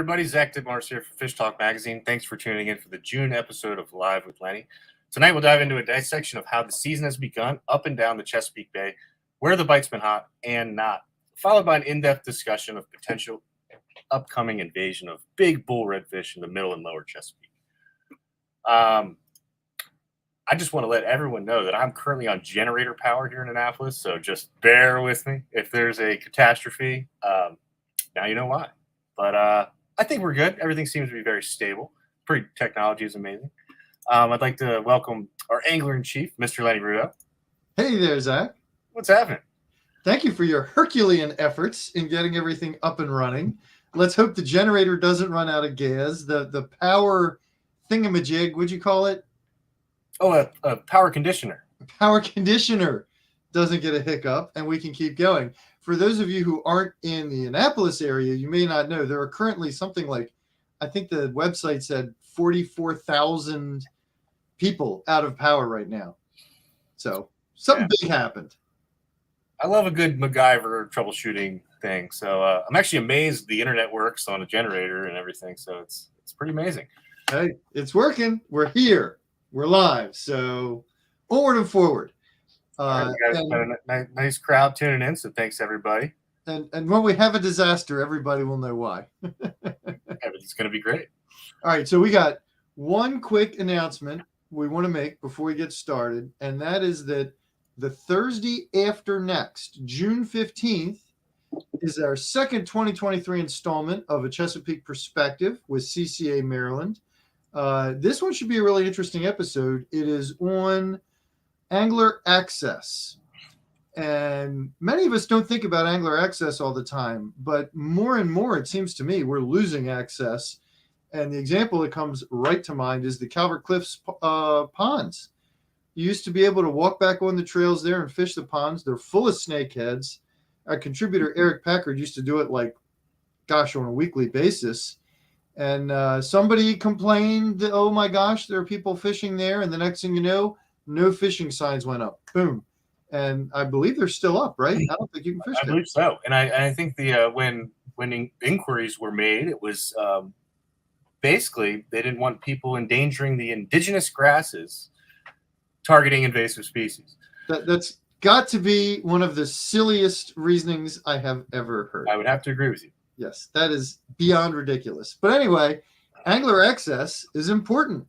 everybody. Zach Didmars here for FishTalk Magazine. Thanks for tuning in for the June episode of Live with Lenny. Tonight, we'll dive into a dissection of how the season has begun up and down the Chesapeake Bay, where the bite's been hot and not, followed by an in-depth discussion of potential upcoming invasion of big bull redfish in the Middle and Lower Chesapeake. I just want to let everyone know that I'm currently on generator power here in Annapolis, so just bear with me if there's a catastrophe. Now you know why. But I think we're good. Everything seems to be very stable. Technology is amazing. I'd like to welcome our angler-in-chief, Mr. Lenny Rudo. Hey there, Zach. What's happening? Thank you for your Herculean efforts in getting everything up and running. Let's hope the generator doesn't run out of gas. The power thingamajig, what'd you call it? Oh, a power conditioner. A power conditioner doesn't get a hiccup, and we can keep going. For those of you who aren't in the Annapolis area, you may not know there are currently something like, I think the website said 44,000 people out of power right now. So something big happened. I love a good MacGyver troubleshooting thing. So I'm actually amazed the internet works on a generator and everything. So it's pretty amazing. Hey, it's working. We're here. We're live. So onward and forward. You guys got a nice crowd tuning in. So thanks, everybody. And when we have a disaster, everybody will know why. It's going to be great. All right. So we got one quick announcement we want to make before we get started. And that is that the Thursday after next, June 15th, is our second 2023 installment of A Chesapeake Perspective with CCA Maryland. This one should be a really interesting episode. It is on angler access. And many of us don't think about angler access all the time, but more and more, it seems to me, we're losing access. And the example that comes right to mind is the Calvert Cliffs ponds. You used to be able to walk back on the trails there and fish the ponds. They're full of snakeheads. Our contributor, Eric Packard, used to do it on a weekly basis. And somebody complained that, oh my gosh, there are people fishing there. And the next thing you know, no fishing signs went up. Boom. And I believe they're still up, right? I don't think you can fish there. I believe so. And I think when inquiries were made, it was basically they didn't want people endangering the indigenous grasses targeting invasive species. That's got to be one of the silliest reasonings I have ever heard. I would have to agree with you. Yes, that is beyond ridiculous. But anyway, angler access is important.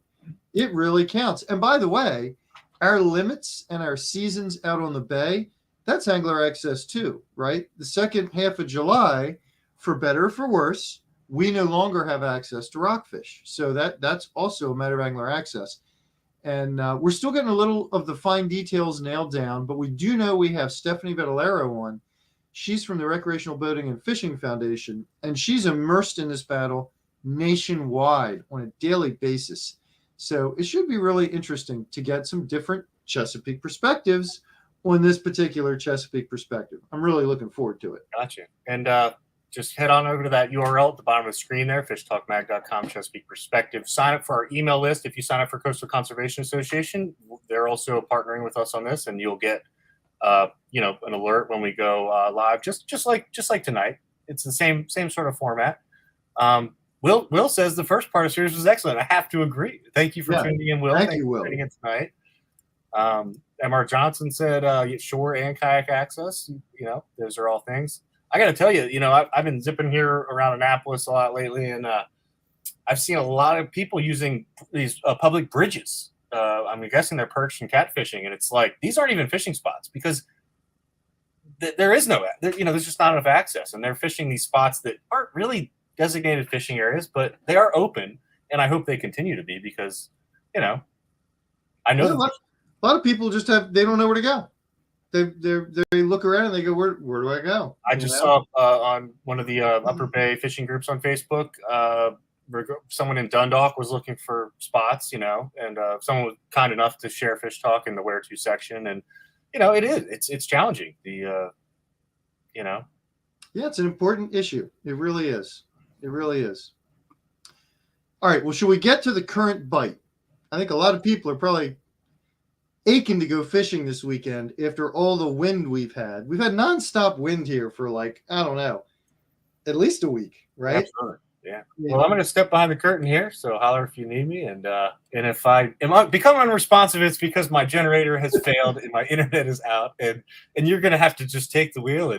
It really counts. And by the way, our limits and our seasons out on the bay, that's angler access too, right? The second half of July, for better or for worse, we no longer have access to rockfish. So that's also a matter of angler access. And we're still getting a little of the fine details nailed down, but we do know we have Stephanie Vettalero on. She's from the Recreational Boating and Fishing Foundation, and she's immersed in this battle nationwide on a daily basis. So it should be really interesting to get some different Chesapeake perspectives on this particular Chesapeake perspective. I'm really looking forward to it. Gotcha. And just head on over to that URL at the bottom of the screen there, fishtalkmag.com, Chesapeake Perspective. Sign up for our email list. If you sign up for Coastal Conservation Association, they're also partnering with us on this, and you'll get an alert when we go live, just like tonight. It's the same sort of format. Will says the first part of the series was excellent. I have to agree. Thank you for tuning in, Will. Thank you, Will. For tuning in tonight. MR Johnson said shore and kayak access. Those are all things. I got to tell you, I've been zipping here around Annapolis a lot lately, and I've seen a lot of people using these public bridges. I'm guessing they're perch and catfishing, and it's like these aren't even fishing spots because there is there's just not enough access, and they're fishing these spots that aren't really designated fishing areas, but they are open, and I hope they continue to be because, I know a lot of people they don't know where to go. They look around and they go, where do I go? I just saw on one of the Upper Bay fishing groups on Facebook, someone in Dundalk was looking for spots, and someone was kind enough to share FishTalk in the Where To section, and it's challenging. Yeah, it's an important issue. It really is. It really is. All right. Well, should we get to the current bite? I think a lot of people are probably aching to go fishing this weekend after all the wind we've had. We've had nonstop wind here for I don't know, at least a week, right? Absolutely. Yeah. Well, I'm going to step behind the curtain here, so holler if you need me. And if I become unresponsive, it's because my generator has failed and my internet is out, and you're going to have to just take the wheel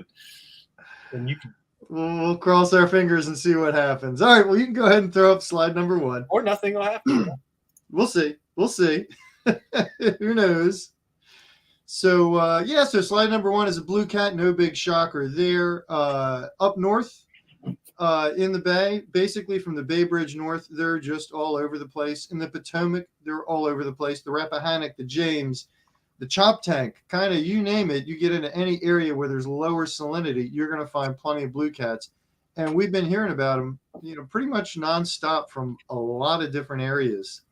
and you can. We'll cross our fingers and see what happens. All right. Well, you can go ahead and throw up slide number 1. Or nothing will happen. We'll see. We'll see. Who knows? So so slide number 1 is a blue cat. No big shocker there. Up north in the bay, basically from the Bay Bridge north, they're just all over the place. In the Potomac, they're all over the place. The Rappahannock, the James, the Chop Tank, kind of you name it. You get into any area where there's lower salinity, you're going to find plenty of blue cats. And we've been hearing about them, pretty much nonstop from a lot of different areas.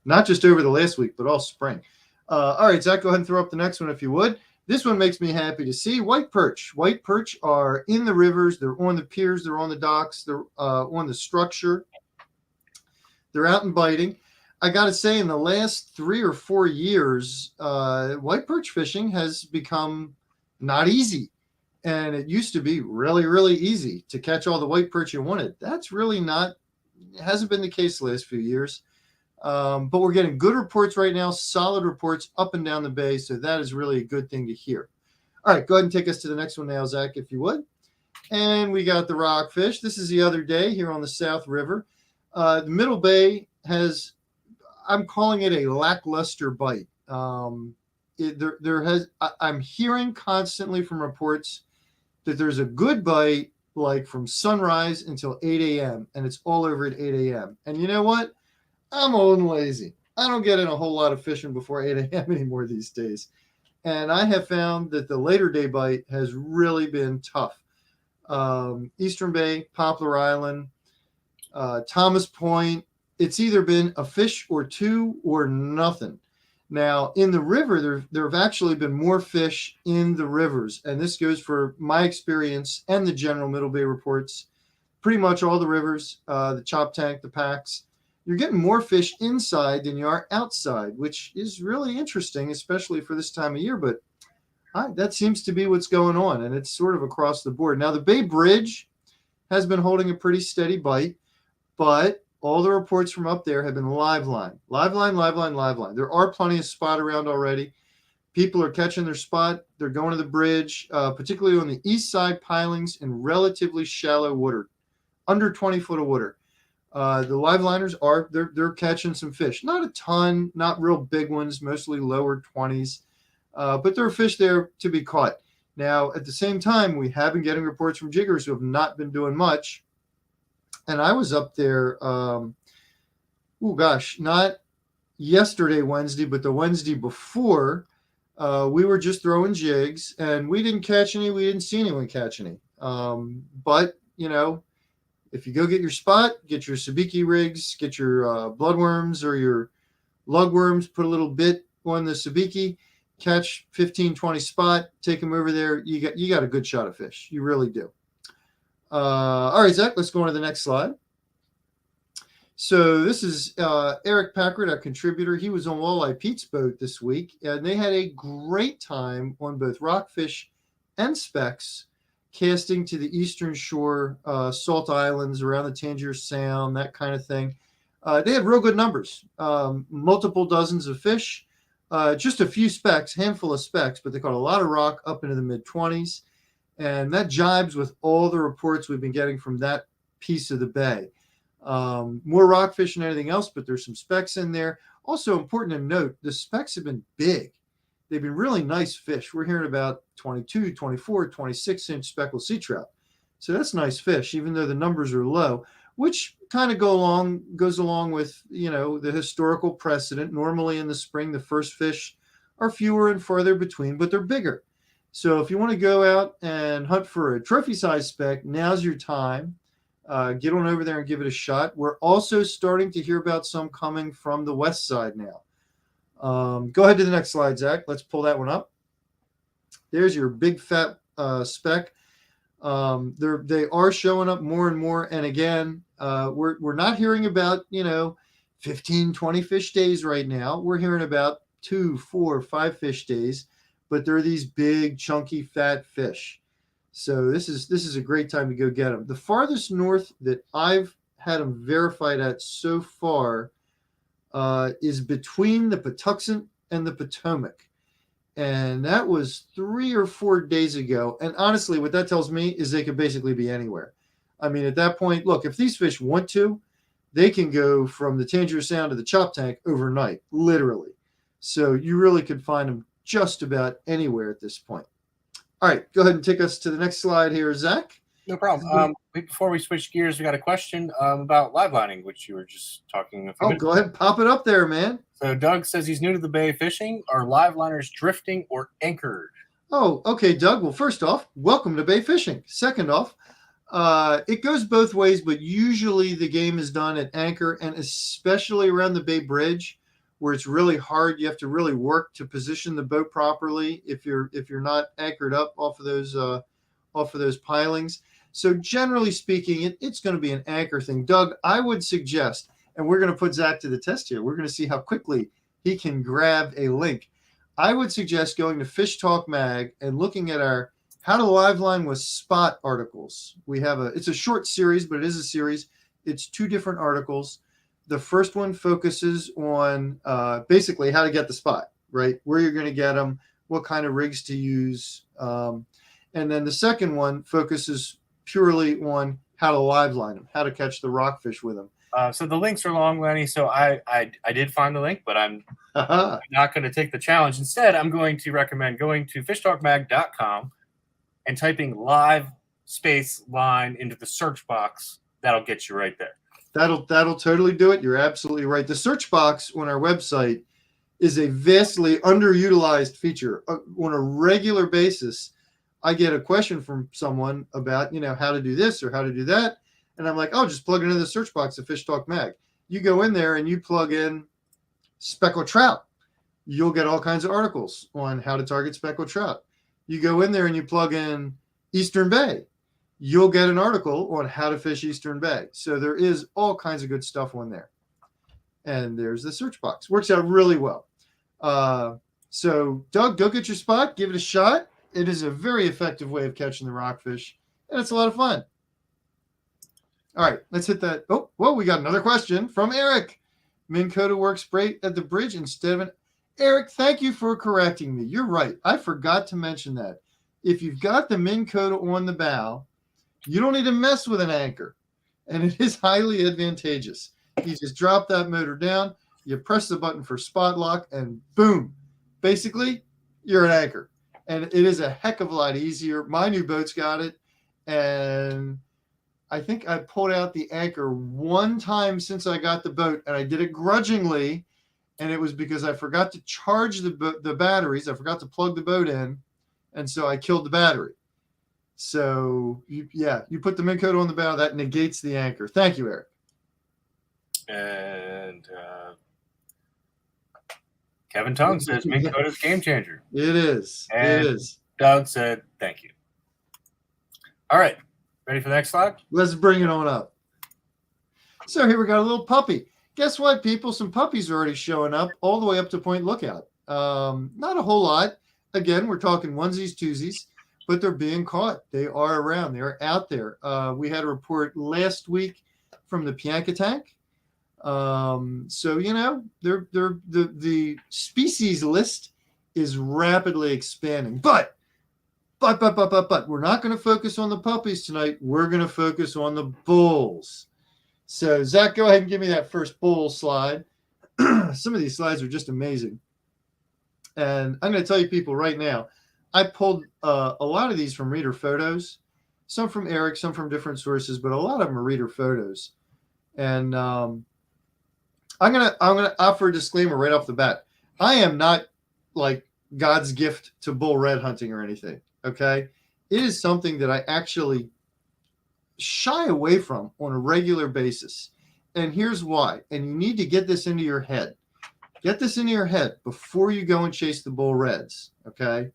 Not just over the last week, but all spring. All right, Zach, go ahead and throw up the next one if you would. This one makes me happy to see. White perch. White perch are in the rivers. They're on the piers. They're on the docks. They're on the structure. They're out and biting. I got to say, in the last 3 or 4 years, white perch fishing has become not easy. And it used to be really, really easy to catch all the white perch you wanted. That's really not, it hasn't been the case the last few years. But we're getting good reports right now, solid reports up and down the bay. So that is really a good thing to hear. All right, go ahead and take us to the next one now, Zach, if you would. And we got the rockfish. This is the other day here on the South River. The Middle Bay has, I'm calling it a lackluster bite. I'm hearing constantly from reports that there's a good bite, like from sunrise until 8 a.m. and it's all over at 8 a.m. And you know what? I'm old and lazy. I don't get in a whole lot of fishing before 8 a.m. anymore these days. And I have found that the later day bite has really been tough. Eastern Bay, Poplar Island, Thomas Point, it's either been a fish or two or nothing. Now, in the river, there have actually been more fish in the rivers. And this goes for my experience and the general Middle Bay reports. Pretty much all the rivers, the Chop Tank, the Packs, you're getting more fish inside than you are outside, which is really interesting, especially for this time of year. But that seems to be what's going on, and it's sort of across the board. Now, the Bay Bridge has been holding a pretty steady bite, but all the reports from up there have been live line. There are plenty of spot around already. People are catching their spot. They're going to the bridge, particularly on the east side pilings in relatively shallow water, under 20 foot of water. The live liners they're catching some fish. Not a ton, not real big ones, mostly lower 20s. But there are fish there to be caught. Now, at the same time, we have been getting reports from jiggers who have not been doing much. And I was up there, not yesterday, Wednesday, but the Wednesday before. We were just throwing jigs, and we didn't catch any. We didn't see anyone catch any. But, if you go get your spot, get your sabiki rigs, get your bloodworms or your lugworms, put a little bit on the sabiki, catch 15, 20 spot, take them over there. You got a good shot of fish. You really do. All right, Zach, let's go on to the next slide. So this is Eric Packard, our contributor. He was on Walleye Pete's boat this week, and they had a great time on both rockfish and specks, casting to the eastern shore, Salt Islands, around the Tangier Sound, that kind of thing. They had real good numbers, multiple dozens of fish, just a few specks, handful of specks, but they caught a lot of rock up into the mid-20s. And that jibes with all the reports we've been getting from that piece of the bay. More rockfish than anything else, but there's some specks in there. Also important to note, the specks have been big. They've been really nice fish. We're hearing about 22, 24, 26-inch speckled sea trout. So that's nice fish, even though the numbers are low, which kind of goes along with, the historical precedent. Normally in the spring, the first fish are fewer and farther between, but they're bigger. So if you want to go out and hunt for a trophy-sized speck, now's your time. Get on over there and give it a shot. We're also starting to hear about some coming from the west side now. Go ahead to the next slide, Zach. Let's pull that one up. There's your big fat speck. They are showing up more and more. And again, we're not hearing about 15, 20 fish days right now. We're hearing about 2, 4, 5 fish days. But they're these big, chunky, fat fish. So this is a great time to go get them. The farthest north that I've had them verified at so far is between the Patuxent and the Potomac. And that was 3 or 4 days ago. And honestly, what that tells me is they could basically be anywhere. I mean, at that point, look, if these fish want to, they can go from the Tangier Sound to the Chop Tank overnight, literally. So you really could find them just about anywhere at this point. All right, go ahead and take us to the next slide here, Zach. No problem. Before we switch gears, we got a question about live lining, which you were just talking a few minutes. Go ahead and pop it up there, man. So Doug says he's new to the bay fishing. Are live liners drifting or anchored? Oh, okay, Doug. Well, first off, welcome to bay fishing. Second off, it goes both ways, but usually the game is done at anchor, and especially around the Bay Bridge, where it's really hard. You have to really work to position the boat properly if you're not anchored up off of those pilings. So generally speaking, it's going to be an anchor thing. Doug, I would suggest, and we're going to put Zach to the test here. We're going to see how quickly he can grab a link. I would suggest going to FishTalk Mag and looking at our How to Live Line with Spot articles. It's a short series, but it is a series. It's 2 different articles. The first one focuses on basically how to get the spot, right? Where you're going to get them, what kind of rigs to use. And then the second one focuses purely on how to live line them, how to catch the rockfish with them. So the links are long, Lenny. So I did find the link, but I'm not going to take the challenge. Instead, I'm going to recommend going to fishtalkmag.com and typing live space line into the search box. That'll get you right there. That'll totally do it. You're absolutely right. The search box on our website is a vastly underutilized feature. On a regular basis, I get a question from someone about, how to do this or how to do that. And I'm like, oh, just plug it into the search box of FishTalk Mag. You go in there and you plug in speckled trout. You'll get all kinds of articles on how to target speckled trout. You go in there and you plug in Eastern Bay. You'll get an article on how to fish Eastern Bay. So there is all kinds of good stuff on there. And there's the search box. Works out really well. So, Doug, go get your spot. Give it a shot. It is a very effective way of catching the rockfish. And it's a lot of fun. All right, let's hit that. Oh, whoa, we got another question from Eric. Minn Kota works great at the bridge instead of an... Eric, thank you for correcting me. You're right. I forgot to mention that. If you've got the Minn Kota on the bow, you don't need to mess with an anchor. And it is highly advantageous. You just drop that motor down, you press the button for spot lock, and boom. Basically, you're an anchor. And it is a heck of a lot easier. My new boat's got it. And I think I pulled out the anchor one time since I got the boat, and I did it grudgingly. And it was because I forgot to charge the batteries. I forgot to plug the boat in. And so I killed the battery. So, you put the Minn Kota on the bow. That negates the anchor. Thank you, Eric. And Kevin Tongue says Minn Kota's game changer. It is. And it is. Doug said thank you. All right. Ready for the next slide? Let's bring it on up. So here we got a little puppy. Guess what, people? Some puppies are already showing up all the way up to Point Lookout. Not a whole lot. Again, we're talking onesies, twosies, but they're being caught. They are around. They're out there. We had a report last week from the Pianca Tank. So, the species list is rapidly expanding. But we're not going to focus on the puppies tonight. We're going to focus on the bulls. So, Zach, go ahead and give me that first bull slide. Some of these slides are just amazing. And I'm going to tell you people right now, I pulled a lot of these from reader photos, some from Eric, some from different sources, but a lot of them are reader photos. And I'm gonna offer a disclaimer right off the bat. I am not like God's gift to bull red hunting or anything. Okay, it is something that I actually shy away from on a regular basis. And here's why. And you need to get this into your head. Get this into your head before you go and chase the bull reds. Okay,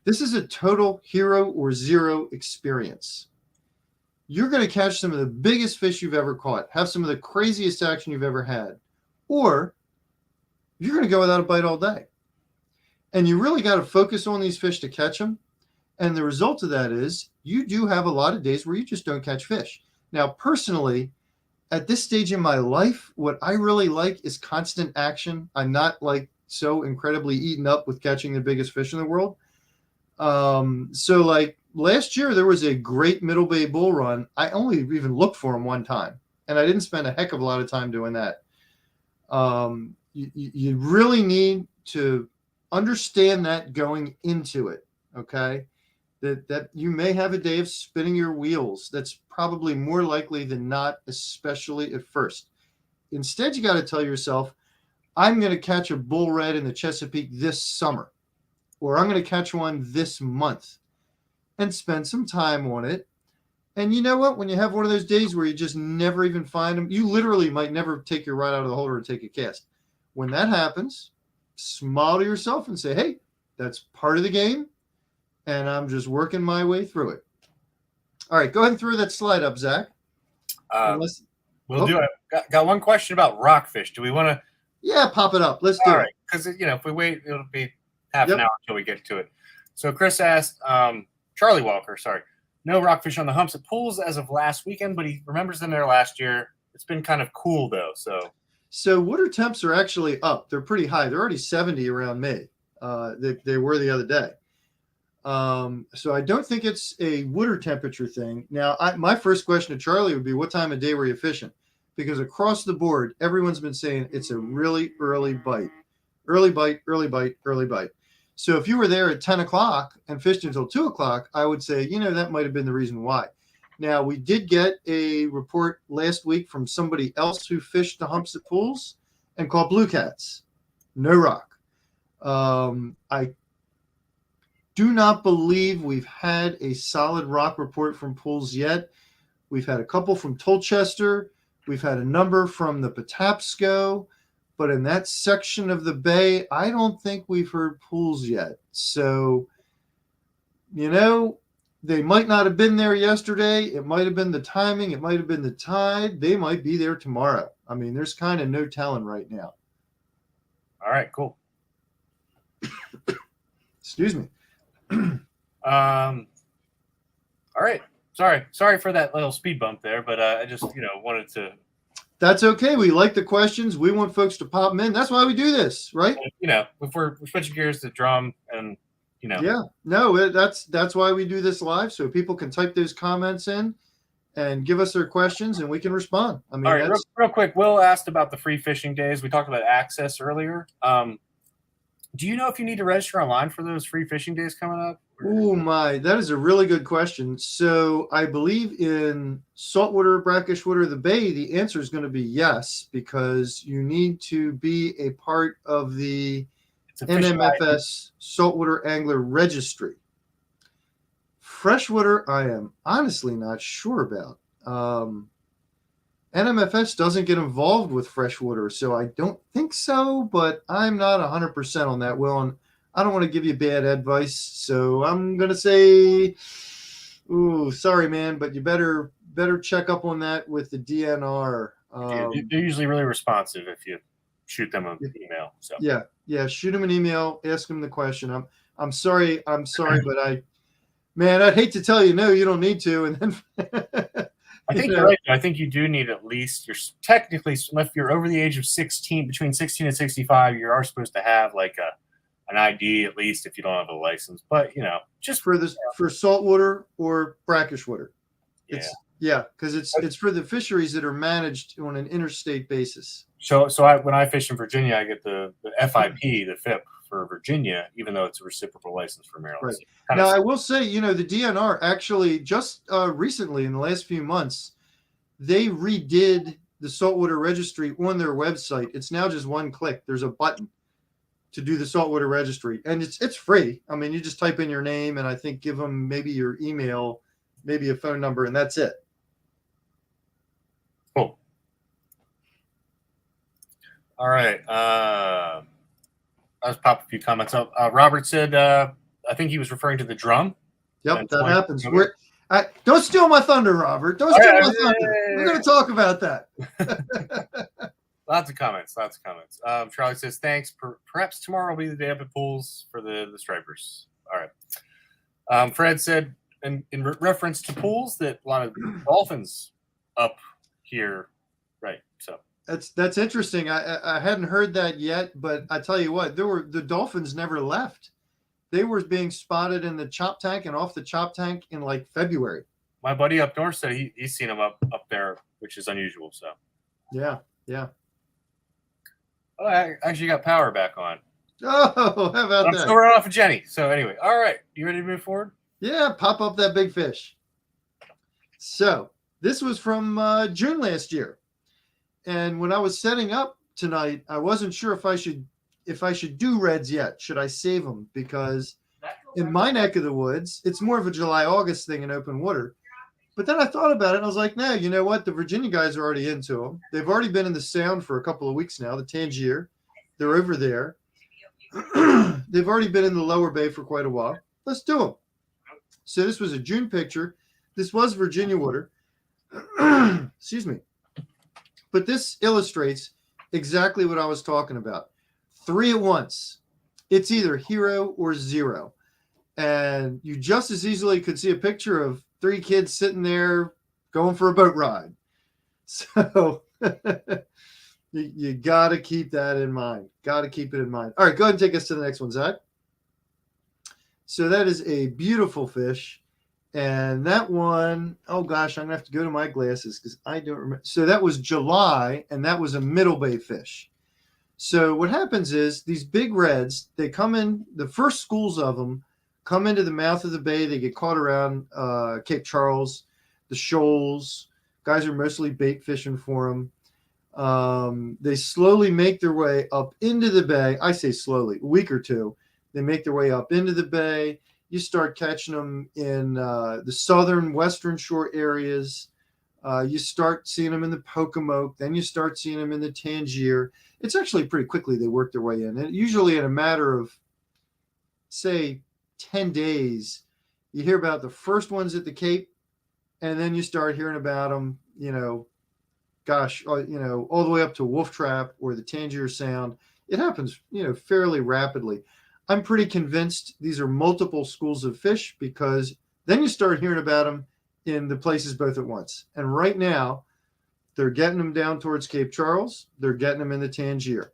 this is a total hero or zero experience. You're going to catch some of the biggest fish you've ever caught, have some of the craziest action you've ever had, or you're going to go without a bite all day. And you really got to focus on these fish to catch them. And the result of that is you do have a lot of days where you just don't catch fish. Now, personally, at this stage in my life, what I really like is constant action. I'm not like so incredibly eaten up with catching the biggest fish in the world. So like last year, there was a great Middle Bay bull run. I only even looked for him one time, and I didn't spend a heck of a lot of time doing that. You really need to understand that going into it. Okay. That you may have a day of spinning your wheels. That's probably more likely than not, especially at first. Instead, you got to tell yourself, I'm going to catch a bull red in the Chesapeake this summer, or I'm going to catch one this month, and spend some time on it. And you know what? When you have one of those days where you just never even find them, you literally might never take your rod out of the holder and take a cast. When that happens, smile to yourself and say, hey, that's part of the game, and I'm just working my way through it. All right, go ahead and throw that slide up, Zach. We'll do it. Got one question about rockfish. Do we want to? Yeah, pop it up. Let's do it. Because if we wait, it'll be half an hour until we get to it. So Chris asked, Charlie Walker, sorry, no rockfish on the humps at pools as of last weekend, but he remembers them there last year. It's been kind of cool though. So water temps are actually up. They're pretty high. They're already 70 around May. They were the other day. So I don't think it's a water temperature thing. Now, my first question to Charlie would be, what time of day were you fishing? Because across the board, everyone's been saying it's a really early bite. Early bite, early bite, early bite. So if you were there at 10 o'clock and fished until 2 o'clock, I would say, that might have been the reason why. Now, we did get a report last week from somebody else who fished the humps at pools and caught blue cats. No rock. I do not believe we've had a solid rock report from pools yet. We've had a couple from Tolchester. We've had a number from the Patapsco. But in that section of the bay, I don't think we've heard pools yet. So, they might not have been there yesterday. It might have been the timing. It might have been the tide. They might be there tomorrow. I mean, there's kind of no telling right now. All right, cool. Excuse me. All right. Sorry for that little speed bump there, but I just wanted to. That's okay. We like the questions. We want folks to pop them in. That's why we do this, right? If we're switching gears to drum and Yeah, no, that's why we do this live, so people can type those comments in and give us their questions, and we can respond. I mean, all right, real quick. Will asked about the free fishing days. We talked about access earlier. Do you know if you need to register online for those free fishing days coming up? Oh my, that is a really good question. So I believe in saltwater, brackish water, the bay, the answer is going to be yes, because you need to be a part of the NMFS Saltwater Angler Registry. Freshwater, I am honestly not sure about. NMFS doesn't get involved with freshwater, so I don't think so, but I'm not 100% on that, Will, and I don't want to give you bad advice, so I'm going to say, sorry, man, but you better check up on that with the DNR. They're usually really responsive if you shoot them an email. So yeah, shoot them an email, ask them the question. I'm sorry, but I'd hate to tell you no, you don't need to, and then I think you're right. I think you do need at least. You're technically, if you're over the age of 16, between 16 and 65, you are supposed to have like an ID at least if you don't have a license. But just for saltwater or brackish water. Yeah, because it's for the fisheries that are managed on an interstate basis. So when I fish in Virginia, I get the FIP, the FIP for Virginia, even though it's a reciprocal license for Maryland. Right. So now, I will say, the DNR actually just recently, in the last few months, they redid the saltwater registry on their website. It's now just one click. There's a button to do the saltwater registry, and it's free. I mean, you just type in your name and I think give them maybe your email, maybe a phone number, and that's it. Cool. All right. Let's pop a few comments up. Robert said, I think he was referring to the drum. Yep, that happens. Don't steal my thunder, Robert. Don't steal my thunder. We're going to talk about that. Lots of comments. Charlie says, thanks. Perhaps tomorrow will be the day up at pools for the stripers. All right. Fred said in reference to pools that a lot of dolphins up here, right? So That's interesting. I hadn't heard that yet, but I tell you what, the dolphins never left. They were being spotted in the chop tank and off the chop tank in like February. my buddy up north said he's seen them up there, which is unusual. So yeah. oh, I actually got power back on. Oh, how about I'm that? still running off of Jenny. So anyway, all right, you ready to move forward? Yeah, pop up that big fish. So this was from June last year, and when I was setting up tonight, I wasn't sure if I should do reds yet. Should I save them? Because in my neck of the woods, it's more of a July-August thing in open water. But then I thought about it, and I was like, no, you know what? The Virginia guys are already into them. They've already been in the Sound for a couple of weeks now, the Tangier. They're over there. They've already been in the Lower Bay for quite a while. Let's do them. So this was a June picture. This was Virginia water. Excuse me. But this illustrates exactly what I was talking about. 3 at once. It's either hero or zero. And you just as easily could see a picture of 3 kids sitting there going for a boat ride. So you got to keep that in mind. Got to keep it in mind. All right, go ahead and take us to the next one, Zach. So that is a beautiful fish. And that one, oh gosh, I'm going to have to go to my glasses because I don't remember. So that was July, and that was a Middle Bay fish. So what happens is these big reds, they come in, the first schools of them come into the mouth of the bay. They get caught around Cape Charles, the shoals. Guys are mostly bait fishing for them. They slowly make their way up into the bay. I say slowly, a week or two. They make their way up into the bay. You start catching them in the southern, western shore areas. You start seeing them in the Pocomoke. Then you start seeing them in the Tangier. It's actually pretty quickly they work their way in. And usually in a matter of, say, 10 days, you hear about the first ones at the Cape, and then you start hearing about them, all the way up to Wolf Trap or the Tangier Sound. It happens, fairly rapidly. I'm pretty convinced these are multiple schools of fish because then you start hearing about them in the places both at once. And right now, they're getting them down towards Cape Charles. They're getting them in the Tangier.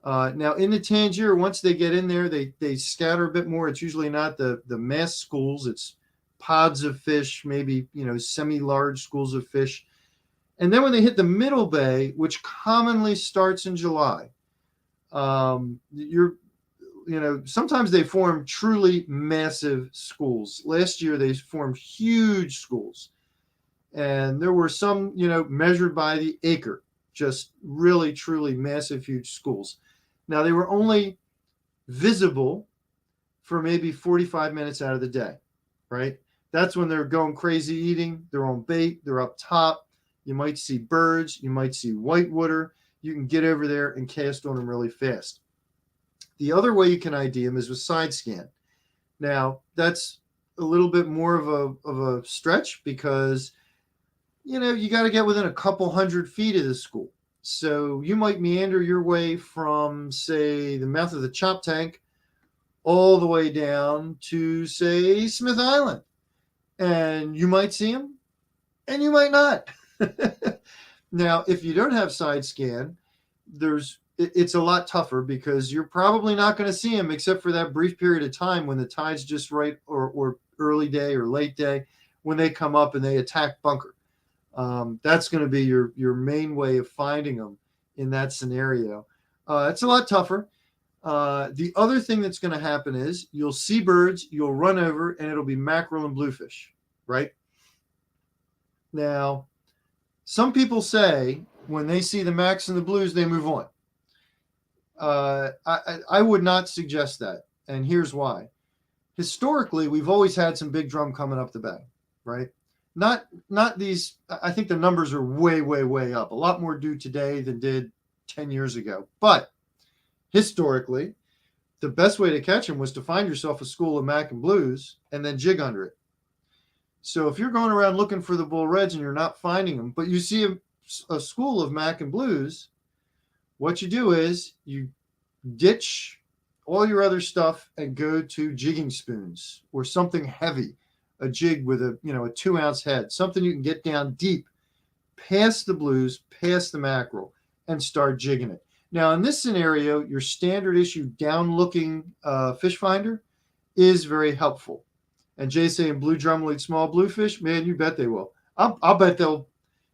Now, in the Tangier, once they get in there, they scatter a bit more. It's usually not the mass schools. It's pods of fish, maybe, semi-large schools of fish. And then when they hit the Middle Bay, which commonly starts in July, sometimes they form truly massive schools. Last year, they formed huge schools. And there were some, measured by the acre, just really, truly massive, huge schools. Now, they were only visible for maybe 45 minutes out of the day, right? That's when they're going crazy eating. They're on bait. They're up top. You might see birds. You might see whitewater. You can get over there and cast on them really fast. The other way you can ID them is with side scan. Now, that's a little bit more of a stretch because, you got to get within a couple hundred feet of the school. So you might meander your way from, say, the mouth of the chop tank all the way down to, say, Smith Island. And you might see them and you might not. Now, if you don't have side scan, it's a lot tougher because you're probably not going to see them except for that brief period of time when the tide's just right or early day or late day when they come up and they attack bunker. That's going to be your main way of finding them in that scenario. It's a lot tougher. The other thing that's going to happen is you'll see birds, you'll run over, and it'll be mackerel and bluefish, right? Now, some people say when they see the macs and the blues, they move on. I would not suggest that, and here's why. Historically, we've always had some big drum coming up the bay, right? Not these. I think the numbers are way, way, way up. A lot more do today than did 10 years ago. But historically, the best way to catch them was to find yourself a school of mac and blues and then jig under it. So if you're going around looking for the bull reds and you're not finding them, but you see a school of mac and blues, what you do is you ditch all your other stuff and go to jigging spoons or something heavy, a jig with a 2-ounce head, something you can get down deep, past the blues, past the mackerel, and start jigging it. Now, in this scenario, your standard issue down-looking fish finder is very helpful. And Jay's saying blue drum will eat small bluefish. Man, you bet they will. I'll bet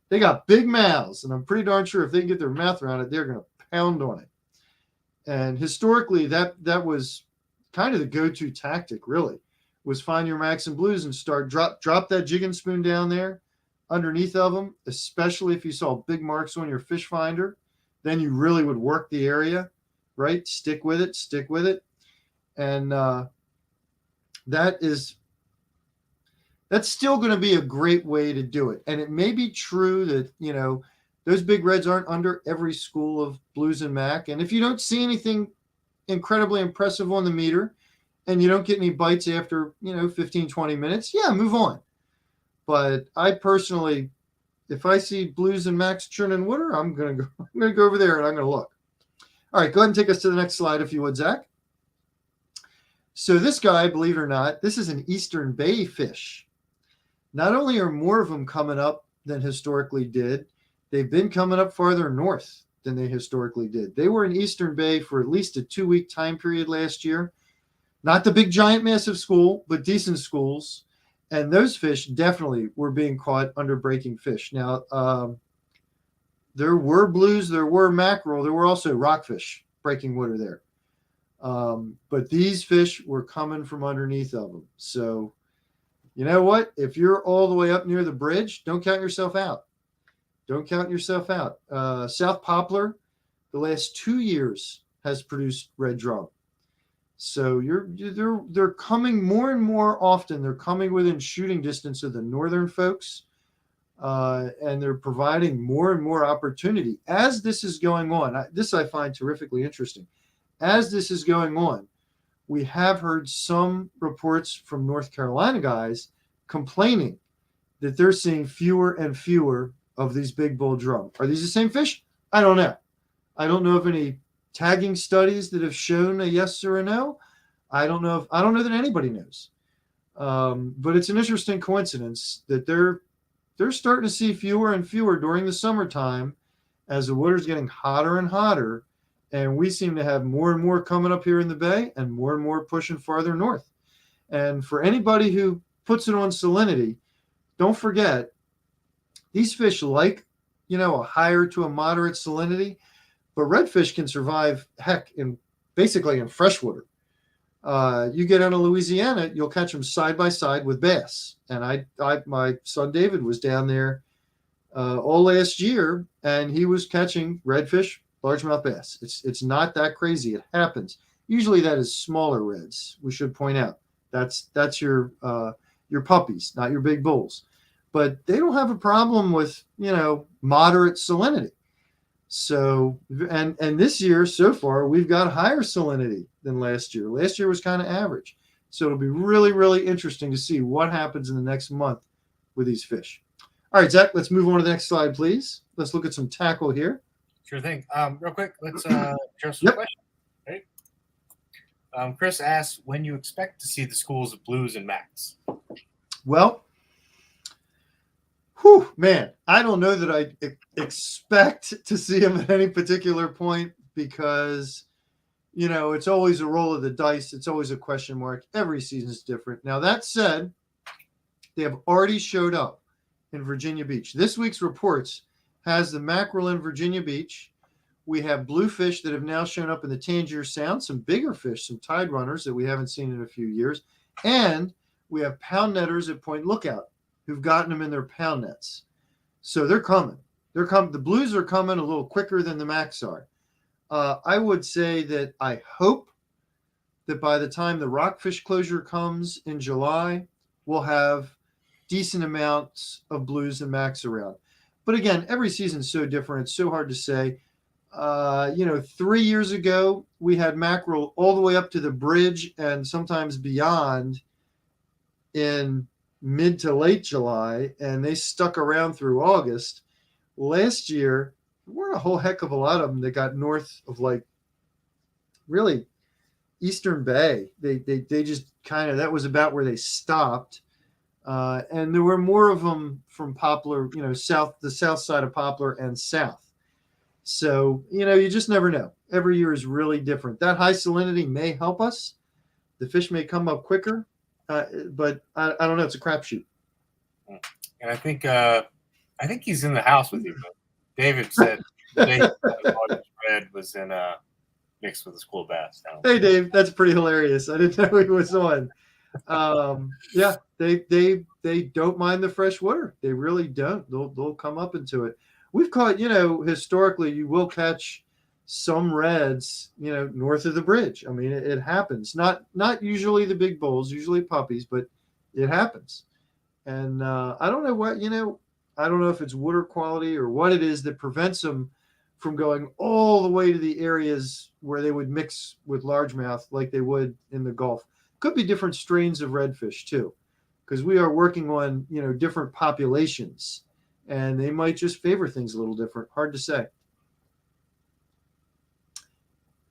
they got big mouths, and I'm pretty darn sure if they can get their mouth around it, they're going to pound on it. And historically, that was kind of the go-to tactic, really, was find your max and blues and start drop that jigging spoon down there underneath of them, especially if you saw big marks on your fish finder. Then you really would work the area, right? Stick with it. And that's still going to be a great way to do it. And it may be true that, those big reds aren't under every school of blues and mac. And if you don't see anything incredibly impressive on the meter and you don't get any bites after, 15, 20 minutes, yeah, move on. But I personally, if I see blues and macs churning water, I'm going to go over there and I'm going to look. All right, go ahead and take us to the next slide, if you would, Zach. So this guy, believe it or not, this is an Eastern Bay fish. Not only are more of them coming up than historically did, they've been coming up farther north than they historically did. They were in Eastern Bay for at least a 2-week time period last year. Not the big, giant, massive school, but decent schools. And those fish definitely were being caught under breaking fish. Now, there were blues, there were mackerel, there were also rockfish breaking water there. But these fish were coming from underneath of them. So, you know what? If you're all the way up near the bridge, don't count yourself out. South Poplar, the last 2 years, has produced red drum. So they're coming more and more often. They're coming within shooting distance of the northern folks, and they're providing more and more opportunity. As this is going on, I find terrifically interesting. As this is going on, we have heard some reports from North Carolina guys complaining that they're seeing fewer and fewer of these big bull drum. Are these the same fish? I don't know. I don't know of any tagging studies that have shown a yes or a no. I don't know that anybody knows. But it's an interesting coincidence that they're starting to see fewer and fewer during the summertime as the water's getting hotter and hotter. And we seem to have more and more coming up here in the bay and more pushing farther north. And for anybody who puts it on salinity, don't forget, these fish like, a higher to a moderate salinity, but redfish can survive, basically in freshwater. You get out of Louisiana, you'll catch them side by side with bass. And my son David was down there all last year, and he was catching redfish, largemouth bass. It's not that crazy. It happens. Usually that is smaller reds. We should point out that's your puppies, not your big bulls. But they don't have a problem with moderate salinity. So and this year so far we've got higher salinity than last year. Last year was kind of average. So it'll be really, really interesting to see what happens in the next month with these fish. All right, Zach, let's move on to the next slide, please. Let's look at some tackle here. Sure thing. Real quick, let's address the question. Right? Chris asks, when you expect to see the schools of blues and macs? Well, man, I don't know that I expect to see them at any particular point because, it's always a roll of the dice. It's always a question mark. Every season is different. Now, that said, they have already showed up in Virginia Beach. This week's reports has the mackerel in Virginia Beach. We have bluefish that have now shown up in the Tangier Sound, some bigger fish, some tide runners that we haven't seen in a few years. And we have pound netters at Point Lookout who've gotten them in their pound nets. So they're coming. The blues are coming a little quicker than the macs are. I would say that I hope that by the time the rockfish closure comes in July, we'll have decent amounts of blues and macs around. But again, every season's so different. It's so hard to say. 3 years ago, we had mackerel all the way up to the bridge and sometimes beyond in mid to late July, and they stuck around through August. Last year, there weren't a whole heck of a lot of them that got north of really Eastern Bay. They just kind of, that was about where they stopped. And there were more of them from Poplar, you know, the south side of Poplar and south. So, you know, you just never know. Every year is really different. That high salinity may help us. The fish may come up quicker, but I don't know. It's a crapshoot. And I think he's in the house with you. But David said the day he caught his red was in mixed with a school bass. Hey, Dave, that's pretty hilarious. I didn't know he was on. Yeah, they don't mind the fresh water. They really don't. They'll come up into it. We've caught, you know, historically, you will catch some reds, you know, north of the bridge. I mean, it happens. Not usually the big bulls, usually puppies, but it happens. And I don't know what, you know, I don't know if it's water quality or what it is that prevents them from going all the way to the areas where they would mix with largemouth like they would in the Gulf. Could be different strains of redfish too, because we are working on, you know, different populations, and they might just favor things a little different. Hard to say.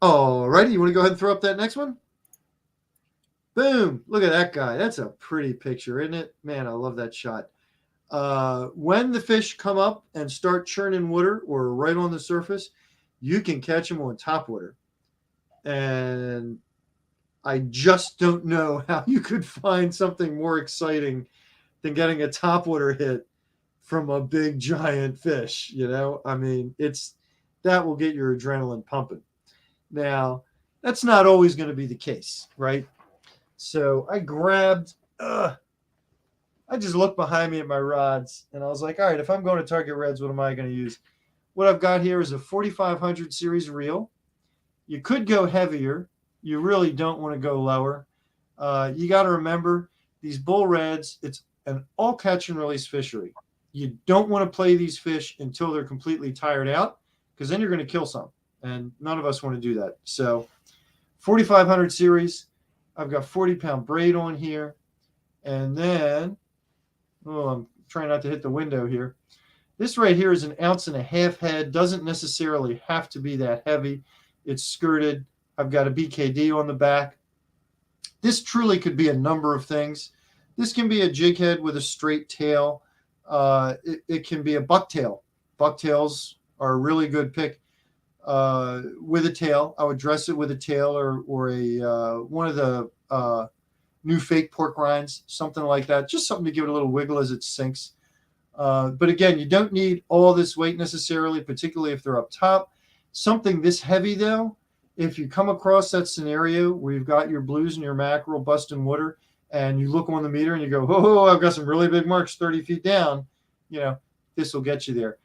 All righty, you want to go ahead and throw up that next one? Boom! Look at that guy. That's a pretty picture, isn't it? Man, I love that shot. When the fish come up and start churning water or right on the surface, you can catch them on top water. And I just don't know how you could find something more exciting than getting a topwater hit from a big giant fish. You know, I mean, that will get your adrenaline pumping. Now, that's not always going to be the case, right? So I grabbed, I just looked behind me at my rods and I was like, all right, if I'm going to target reds, what am I going to use? What I've got here is a 4500 series reel. You could go heavier. You really don't want to go lower. You got to remember, these bull reds, it's an all catch and release fishery. You don't want to play these fish until they're completely tired out, because then you're going to kill some. And none of us want to do that. So 4500 series, I've got 40-pound braid on here. And then, I'm trying not to hit the window here. This right here is 1.5 ounce head. Doesn't necessarily have to be that heavy. It's skirted. I've got a BKD on the back. This truly could be a number of things. This can be a jig head with a straight tail. It can be a bucktail. Bucktails are a really good pick with a tail. I would dress it with a tail or a one of the new fake pork rinds, something like that. Just something to give it a little wiggle as it sinks. But again, you don't need all this weight necessarily, particularly if they're up top. Something this heavy, though, if you come across that scenario where you've got your blues and your mackerel busting water and you look on the meter and you go, oh, I've got some really big marks 30 feet down, you know, this will get you there.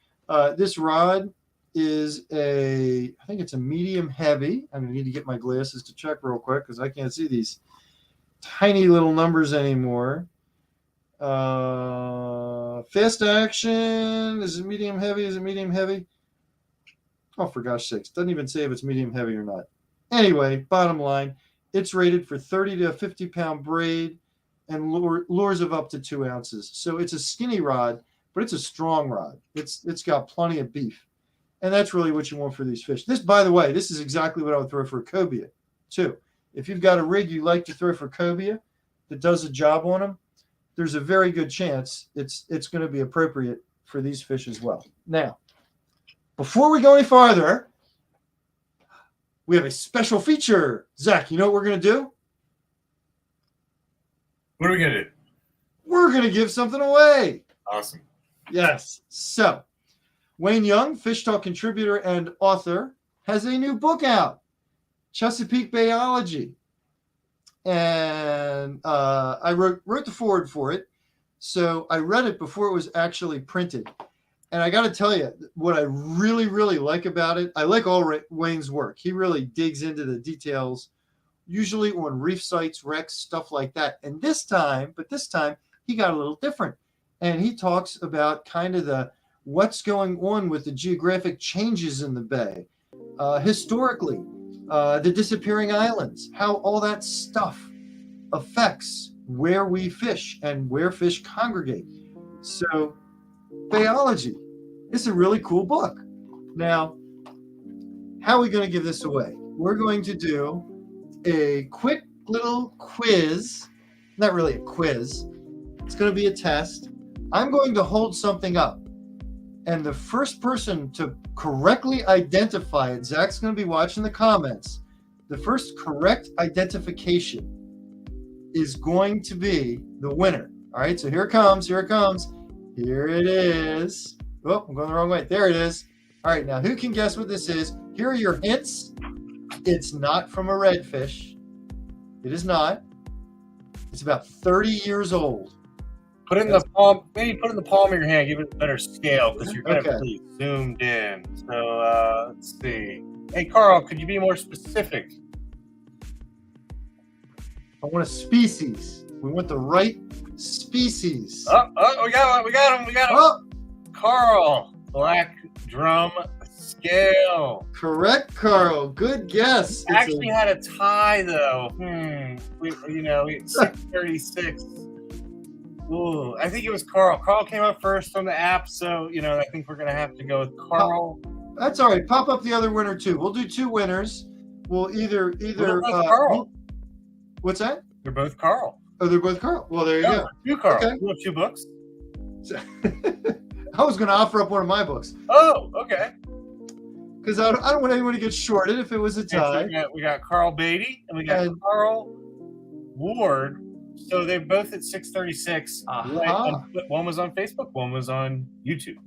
This rod is I think it's a medium heavy. I'm going to need to get my glasses to check real quick because I can't see these tiny little numbers anymore. Fast action. Is it medium heavy? Is it medium heavy? Oh, for gosh sakes. Doesn't even say if it's medium heavy or not. Anyway, bottom line, it's rated for 30 to 50-pound braid and lures of up to 2 ounces. So it's a skinny rod, but it's a strong rod. It's got plenty of beef. And that's really what you want for these fish. This, by the way, this is exactly what I would throw for a cobia, too. If you've got a rig you like to throw for cobia that does a job on them, there's a very good chance it's going to be appropriate for these fish as well. Now, before we go any farther, we have a special feature. Zach, you know what we're going to do? What are we going to do? We're going to give something away. Awesome. Yes. So, Wayne Young, FishTalk contributor and author, has a new book out, Chesapeake Bayology. And I wrote the foreword for it. So I read it before it was actually printed. And I got to tell you, what I really, really like about it, I like all Wayne's work. He really digs into the details, usually on reef sites, wrecks, stuff like that. And this time, he got a little different. And he talks about kind of what's going on with the geographic changes in the bay, historically, the disappearing islands, how all that stuff affects where we fish and where fish congregate. So, Bayology. It's a really cool book. Now, how are we going to give this away? We're going to do a quick little quiz. Not really a quiz. It's going to be a test. I'm going to hold something up. And the first person to correctly identify it, Zach's going to be watching the comments. The first correct identification is going to be the winner. All right, so here it comes. Here it comes. Here it is. Oh, I'm going the wrong way. There it is. All right, now who can guess what this is? Here are your hints. It's not from a redfish. It is not. It's about 30 years old. Put it in the palm. Maybe put it in the palm of your hand. Give it a better scale because you're kind of really zoomed in. So let's see. Hey, Carl, could you be more specific? I want a species. We want the right species. Oh, we got him. We got him. Oh, Carl, black drum scale. correct, Carl. Good guess. Actually had a tie though. We 636. Ooh, I think it was Carl. Carl came up first on the app, so I think we're gonna have to go with Carl. That's all right. Pop up the other winner too. We'll do two winners. We'll either. Carl. What's that? They're both Carl. Oh, they're both Carl. Well, there you go. Two Carl. Okay. You have 2 books. I was going to offer up one of my books. Oh, okay. Because I don't want anyone to get shorted if it was a tie. So we got Carl Beatty and we got Carl Ward. So they're both at 636. One was on Facebook, one was on YouTube.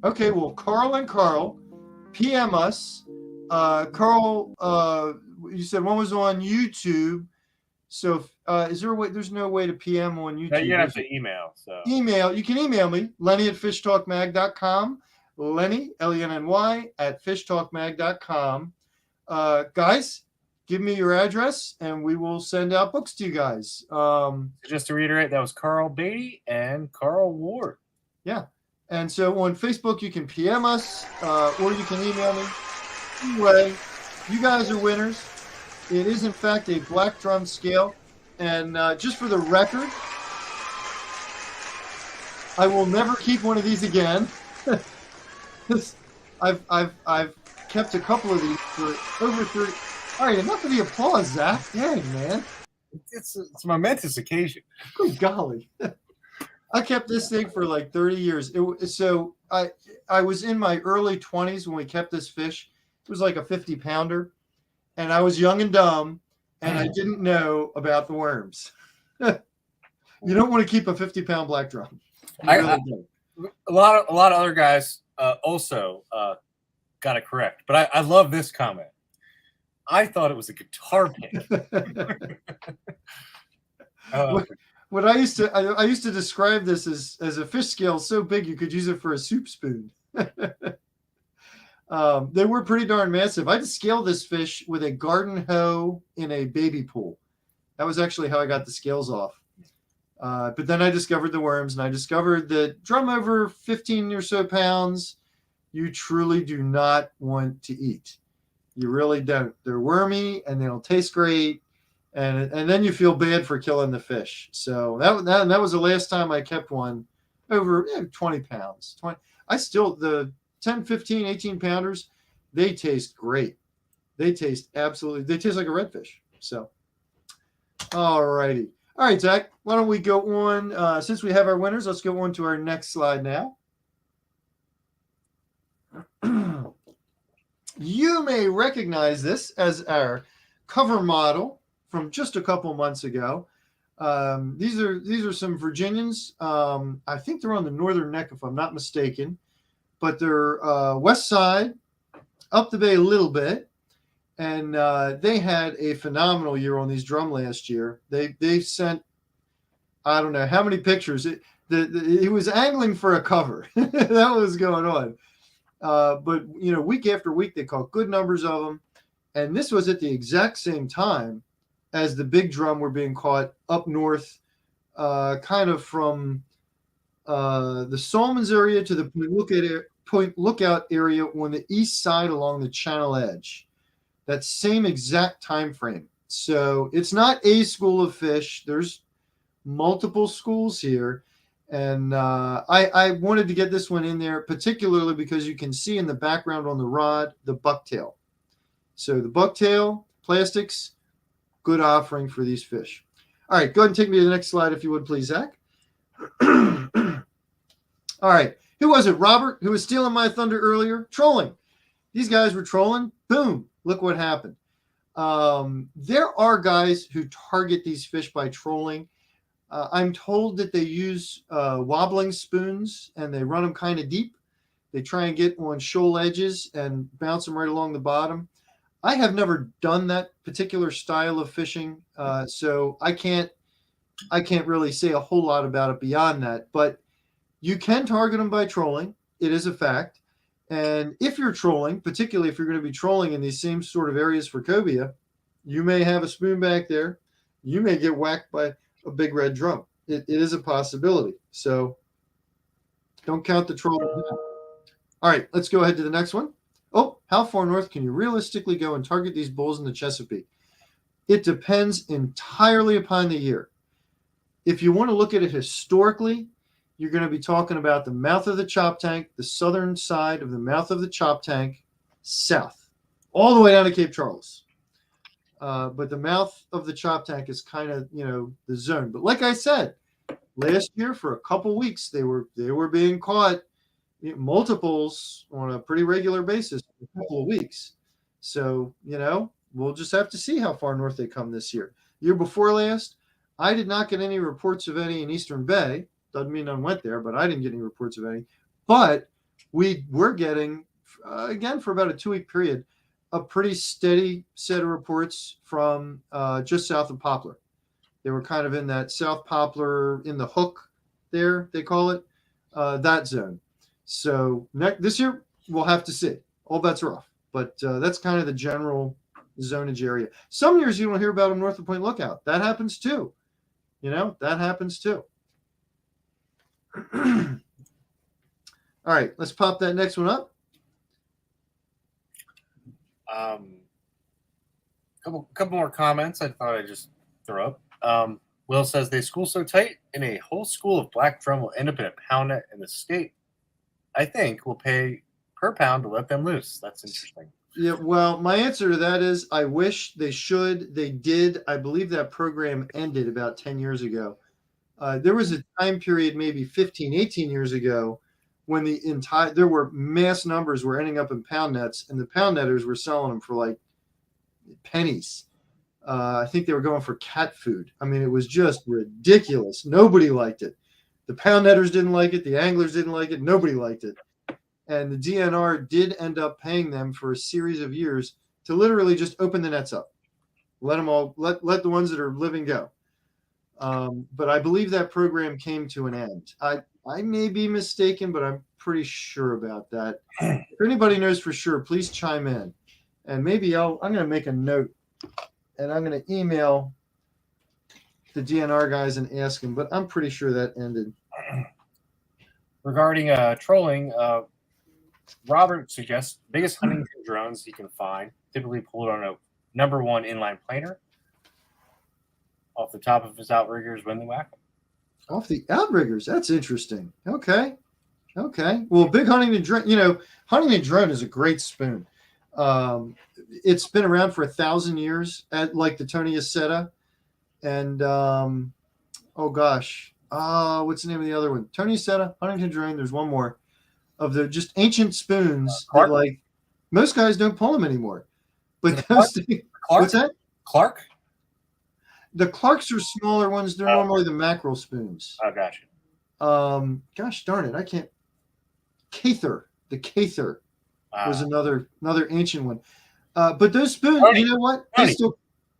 Okay, well, Carl and Carl, PM us. Carl, you said one was on YouTube. So is there a way? There's no way to PM on YouTube. No, you're going to have to email. So you can email me, Lenny at FishTalkMag.com. Lenny, Lenny, at FishTalkMag.com. Guys, give me your address and we will send out books to you guys. Just to reiterate, that was Carl Beatty and Carl Ward. Yeah. And so on Facebook, you can PM us or you can email me. Anyway, you guys are winners. It is, in fact, a black drum scale. And just for the record, I will never keep one of these again. I've kept a couple of these for over 30. All right, enough of the applause, Zach. Dang, man. It's a momentous occasion. Good golly. I kept this thing for like 30 years. So I was in my early 20s when we kept this fish. It was like a 50-pounder. And I was young and dumb, and I didn't know about the worms. You don't want to keep a 50-pound black drum. A lot of other guys also got it correct, but I love this comment. I thought it was a guitar pick. What I used to describe this as a fish scale so big you could use it for a soup spoon. They were pretty darn massive. I had to scale this fish with a garden hoe in a baby pool. That was actually how I got the scales off. But then I discovered the worms, and I discovered that drum over 15 or so pounds, you truly do not want to eat. You really don't. They're wormy, and they don't taste great, and then you feel bad for killing the fish. So that was the last time I kept one over 20 pounds. The 10, 15, 18 pounders, they taste great. They taste like a redfish. So, all righty. All right, Zach, why don't we go on? Since we have our winners, let's go on to our next slide now. You may recognize this as our cover model from just a couple months ago. These are some Virginians. I think they're on the northern neck, if I'm not mistaken. But they're west side, up the bay a little bit, and they had a phenomenal year on these drum last year. They sent, I don't know how many pictures. He was angling for a cover. That was going on. But week after week they caught good numbers of them, and this was at the exact same time as the big drum were being caught up north, kind of from the Salmons area to the Point Lookout area on the east side along the channel edge. That same exact time frame. So it's not a school of fish. There's multiple schools here. And I wanted to get this one in there, particularly because you can see in the background on the rod, the bucktail. So the bucktail, plastics, good offering for these fish. All right, go ahead and take me to the next slide if you would, please, Zach. All right, who was it? Robert, who was stealing my thunder earlier? Trolling. These guys were trolling. Boom, look what happened. There are guys who target these fish by trolling. I'm told that they use wobbling spoons and they run them kind of deep. They try and get on shoal edges and bounce them right along the bottom. I have never done that particular style of fishing, so I can't really say a whole lot about it beyond that. But you can target them by trolling. It is a fact. And if you're trolling, particularly if you're going to be trolling in these same sort of areas for cobia, you may have a spoon back there. You may get whacked by a big red drum. It is a possibility. So don't count the trolling. All right, let's go ahead to the next one. Oh, how far north can you realistically go and target these bulls in the Chesapeake? It depends entirely upon the year. If you want to look at it historically, you're going to be talking about the mouth of the chop tank, the southern side of the mouth of the chop tank, south, all the way down to Cape Charles. But the mouth of the chop tank is kind of, the zone. But like I said, last year for a couple weeks, they were being caught multiples on a pretty regular basis for a couple of weeks. So, we'll just have to see how far north they come this year. Year before last, I did not get any reports of any in Eastern Bay. Doesn't mean none went there, but I didn't get any reports of any. But we were getting, again, for about a 2-week period, a pretty steady set of reports from just south of Poplar. They were kind of in that South Poplar, in the hook there, they call it, that zone. So this year, we'll have to see. All bets are off. But that's kind of the general zonage area. Some years you don't hear about them north of Point Lookout. That happens too. That happens too. All right, let's pop that next one up. Couple more comments I thought I'd just throw up. Will says they school so tight, and a whole school of black drum will end up in a pound net in the state. I think we'll pay per pound to let them loose. That's interesting. Yeah, well, my answer to that is I wish they should. They did. I believe that program ended about 10 years ago. There was a time period, maybe 15, 18 years ago, when there were mass numbers were ending up in pound nets, and the pound netters were selling them for like pennies. I think they were going for cat food. I mean, it was just ridiculous. Nobody liked it. The pound netters didn't like it. The anglers didn't like it. Nobody liked it. And the DNR did end up paying them for a series of years to literally just open the nets up. Let them all, let the ones that are living go. But I believe that program came to an end. I may be mistaken, but I'm pretty sure about that. If anybody knows for sure, please chime in. And maybe I'm going to make a note, and I'm going to email the DNR guys and ask them, but I'm pretty sure that ended. Regarding trolling, Robert suggests biggest Huntington drones he can find, typically pulled on a number 1 inline planer off the top of his outriggers when they whack them. Off the outriggers, that's interesting. Okay. Well, big Huntington drone, Huntington drone is a great spoon. It's been around for 1,000 years, like the Tony Aceta. And what's the name of the other one? Tony Aceta, Huntington drone. There's one more of the just ancient spoons that like most guys don't pull them anymore. But those things, what's that? Clark? The Clarks are smaller ones. They're normally the mackerel spoons. Oh, gotcha. Gosh darn it, I can't. Cather. The Cather was another ancient one. But those spoons, Tony. You know what?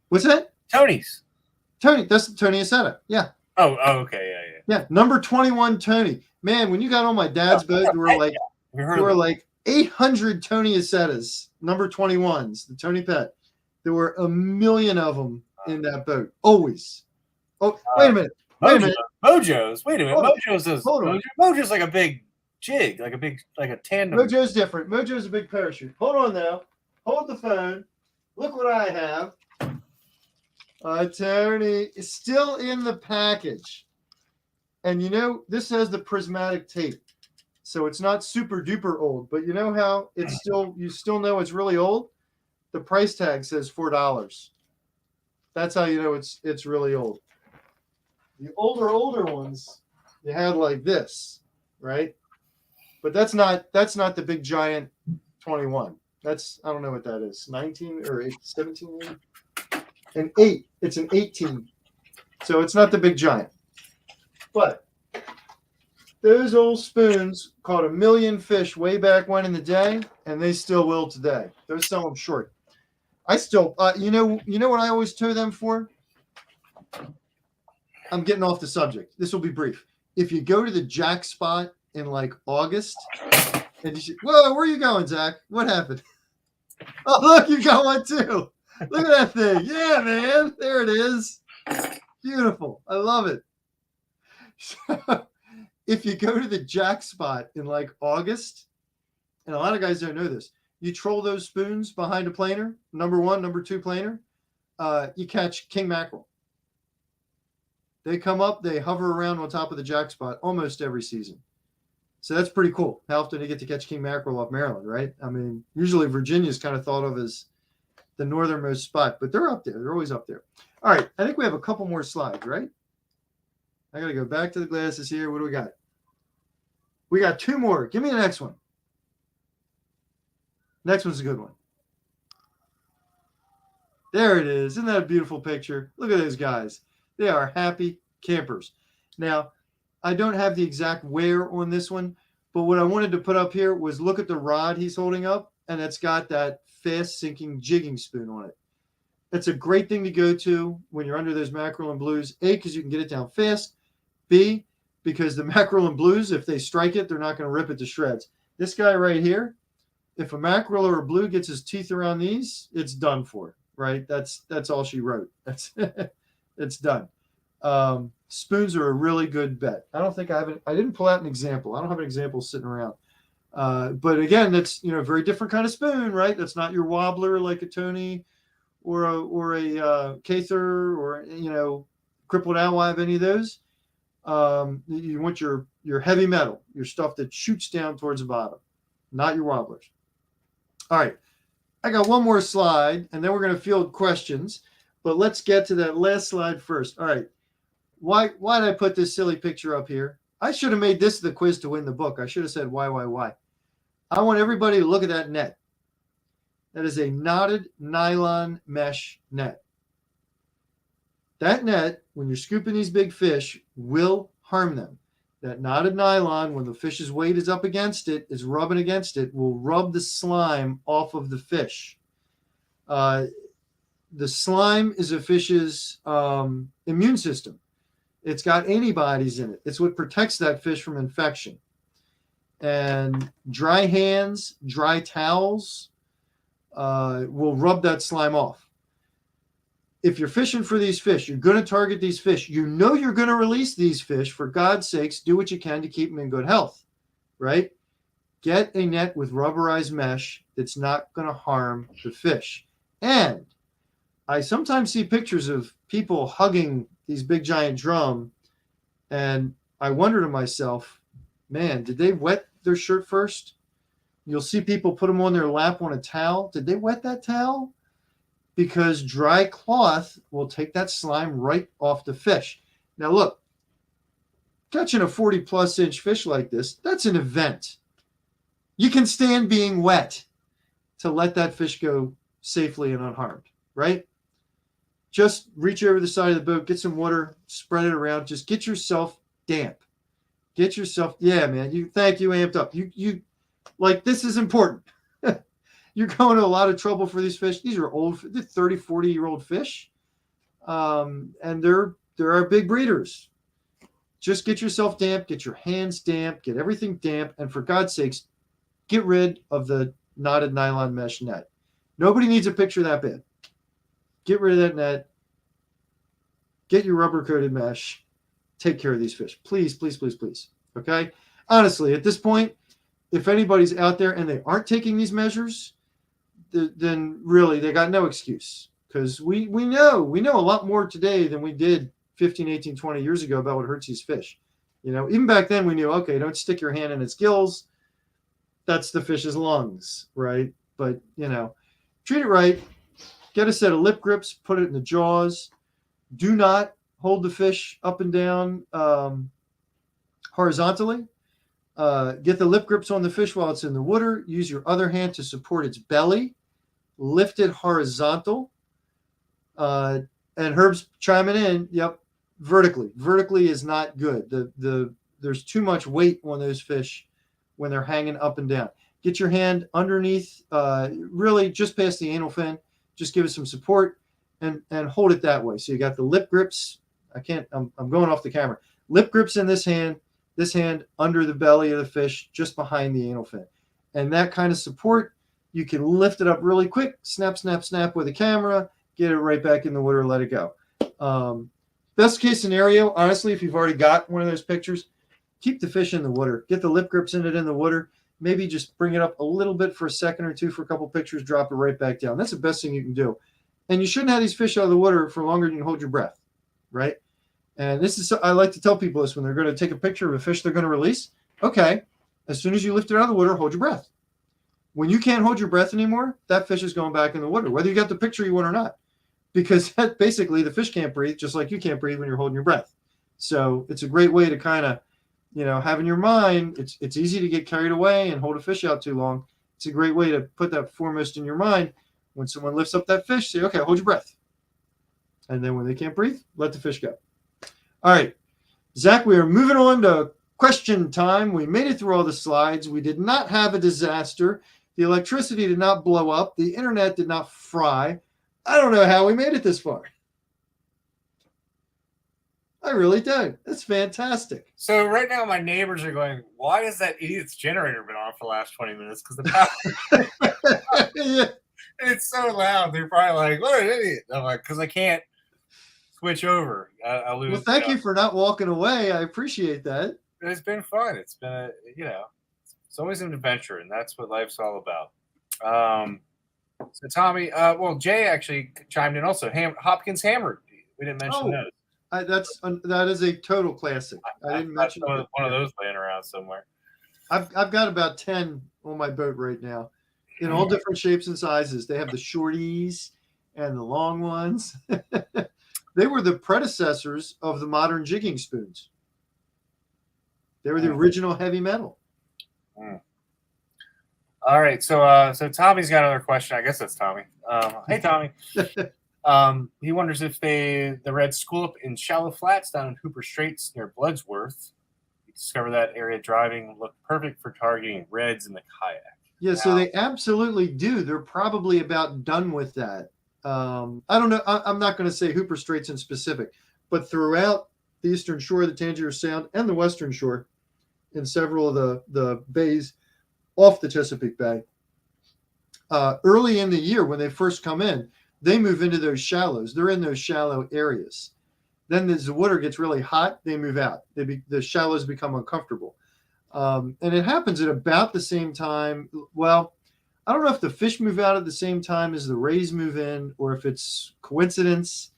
What's that? Tony's. Tony, that's the Tony Aceta. Yeah. Oh, okay, yeah. Yeah, number 21 Tony. Man, when you got on my dad's boat, there were like 800 Tony Acetas, number 21s, the Tony Pet. There were a million of them in that boat, always. Oh, wait a minute. Mojo's. Wait a minute. Hold on. Mojo's like a big jig, like a tandem. Mojo's different. Mojo's a big parachute. Hold on now. Hold the phone. Look what I have. Tony is still in the package. And this has the prismatic tape. So it's not super duper old, but you know how you still know it's really old? The price tag says $4. That's how you know it's really old. The older ones, they had like this, right? But that's not the big giant 21. That's, I don't know what that is. 19 or 17? An 8. It's an 18. So it's not the big giant. But those old spoons caught 1 million fish way back when in the day, and they still will today. Those sell them short. I still, you know what I always tow them for? I'm getting off the subject. This will be brief. If you go to the jack spot in like August, and you should, whoa, where are you going, Zach? What happened? Oh, look, you got one too. Look at that thing. Yeah, man. There it is. Beautiful. I love it. So, if you go to the jack spot in like August, and a lot of guys don't know this, you troll those spoons behind a planer, number 1, number 2 planer, you catch king mackerel. They come up, they hover around on top of the jack spot almost every season. So that's pretty cool. How often do you get to catch king mackerel off Maryland, right? I mean, usually Virginia is kind of thought of as the northernmost spot, but they're up there. They're always up there. All right, I think we have a couple more slides, right? I got to go back to the glasses here. What do we got? We got 2 more. Give me the next one. Next one's a good one. There it is. Isn't that a beautiful picture? Look at those guys. They are happy campers. Now, I don't have the exact wear on this one, but what I wanted to put up here was look at the rod he's holding up, and it's got that fast sinking jigging spoon on it. It's a great thing to go to when you're under those mackerel and blues. A, because you can get it down fast. B, because the mackerel and blues, if they strike it, they're not going to rip it to shreds. This guy right here, if a mackerel or a blue gets his teeth around these, it's done for, right? That's all she wrote. That's it's done. Spoons are a really good bet. I didn't pull out an example. I don't have an example sitting around. But again, that's, a very different kind of spoon, right? That's not your wobbler like a Tony or a Cather or, crippled alewife, any of those. You want your heavy metal, your stuff that shoots down towards the bottom, not your wobblers. All right. I got one more slide, and then we're going to field questions. But let's get to that last slide first. All right. Why did I put this silly picture up here? I should have made this the quiz to win the book. I should have said why. I want everybody to look at that net. That is a knotted nylon mesh net. That net, when you're scooping these big fish, will harm them. That knotted nylon, when the fish's weight is up against it, is rubbing against it, will rub the slime off of the fish. The slime is a fish's immune system. It's got antibodies in it. It's what protects that fish from infection. And dry hands, dry towels will rub that slime off. If you're fishing for these fish, you're going to target these fish. You know you're going to release these fish. For God's sakes, do what you can to keep them in good health, right? Get a net with rubberized mesh that's not going to harm the fish. And I sometimes see pictures of people hugging these big giant drum, and I wonder to myself, man, did they wet their shirt first? You'll see people put them on their lap on a towel. Did they wet that towel? Because dry cloth will take that slime right off the fish. Now look, catching a 40+ inch fish like this, that's an event. You can stand being wet to let that fish go safely and unharmed, right? Just reach over the side of the boat, get some water, spread it around. Just get yourself damp. Yeah, man. Thank you, amped up. You like, this is important. You're going to a lot of trouble for these fish. These are old, they're 30, 40-year-old fish. And they're our big breeders. Just get yourself damp, get your hands damp, get everything damp, and for God's sakes, get rid of the knotted nylon mesh net. Nobody needs a picture that bad. Get rid of that net. Get your rubber-coated mesh. Take care of these fish. Please, please, please, please. Okay? Honestly, at this point, if anybody's out there and they aren't taking these measures, then really they got no excuse. Because we know a lot more today than we did 15, 18, 20 years ago about what hurts these fish. Even back then we knew, okay, don't stick your hand in its gills. That's the fish's lungs, right? But, treat it right. Get a set of lip grips, put it in the jaws. Do not hold the fish up and down horizontally. Get the lip grips on the fish while it's in the water. Use your other hand to support its belly. Lift it horizontal. And Herb's chiming in. Yep, vertically. Vertically is not good. There's too much weight on those fish when they're hanging up and down. Get your hand underneath, really just past the anal fin. Just give it some support and hold it that way. So you got the lip grips. I'm going off the camera. Lip grips in this hand under the belly of the fish, just behind the anal fin. And that kind of support, you can lift it up really quick, snap, snap, snap with the camera, get it right back in the water, let it go. Best case scenario, honestly, if you've already got one of those pictures, keep the fish in the water. Get the lip grips in it in the water. Maybe just bring it up a little bit for a second or two for a couple pictures, drop it right back down. That's the best thing you can do. And you shouldn't have these fish out of the water for longer than you can hold your breath, right? And this is, I like to tell people this when they're going to take a picture of a fish they're going to release. Okay, as soon as you lift it out of the water, hold your breath. When you can't hold your breath anymore, that fish is going back in the water, whether you got the picture you want or not. Because that, basically the fish can't breathe, just like you can't breathe when you're holding your breath. So it's a great way to kind of, have in your mind, it's easy to get carried away and hold a fish out too long. It's a great way to put that foremost in your mind. When someone lifts up that fish, say, okay, hold your breath. And then when they can't breathe, let the fish go. All right, Zach, we are moving on to question time. We made it through all the slides. We did not have a disaster. The electricity did not blow up. The internet did not fry. I don't know how we made it this far. I really don't. That's fantastic. So right now my neighbors are going, why has that idiot's generator been on for the last 20 minutes? Because the power Yeah. it's so loud. They're probably like, what an idiot. I'm like, because I can't switch over. I'll lose. Well, thank you for not walking away. I appreciate that. It's been fun. It's been, it's always an adventure, and that's what life's all about. So Tommy, Jay actually chimed in also. Hopkins Hammered. We didn't mention those. That is a total classic. I didn't mention one of those laying around somewhere. I've got about 10 on my boat right now, in all different shapes and sizes. They have the shorties and the long ones. They were the predecessors of the modern jigging spoons. They were the original heavy metal. All right, so Tommy's got another question. I guess that's Tommy. Hey, Tommy. He wonders if the Reds school up in shallow flats down in Hooper Straits near Bloodsworth. You discover that area driving looked perfect for targeting reds in the kayak. Yeah, so they absolutely do. They're probably about done with that. I don't know. I'm not going to say Hooper Straits in specific, but throughout the eastern shore, the Tangier Sound, and the western shore, in several of the bays off the Chesapeake Bay, early in the year when they first come in, they move into those shallows. They're in those shallow areas. Then as the water gets really hot, they move out. The shallows become uncomfortable. And it happens at about the same time. Well, I don't know if the fish move out at the same time as the rays move in or if it's coincidence.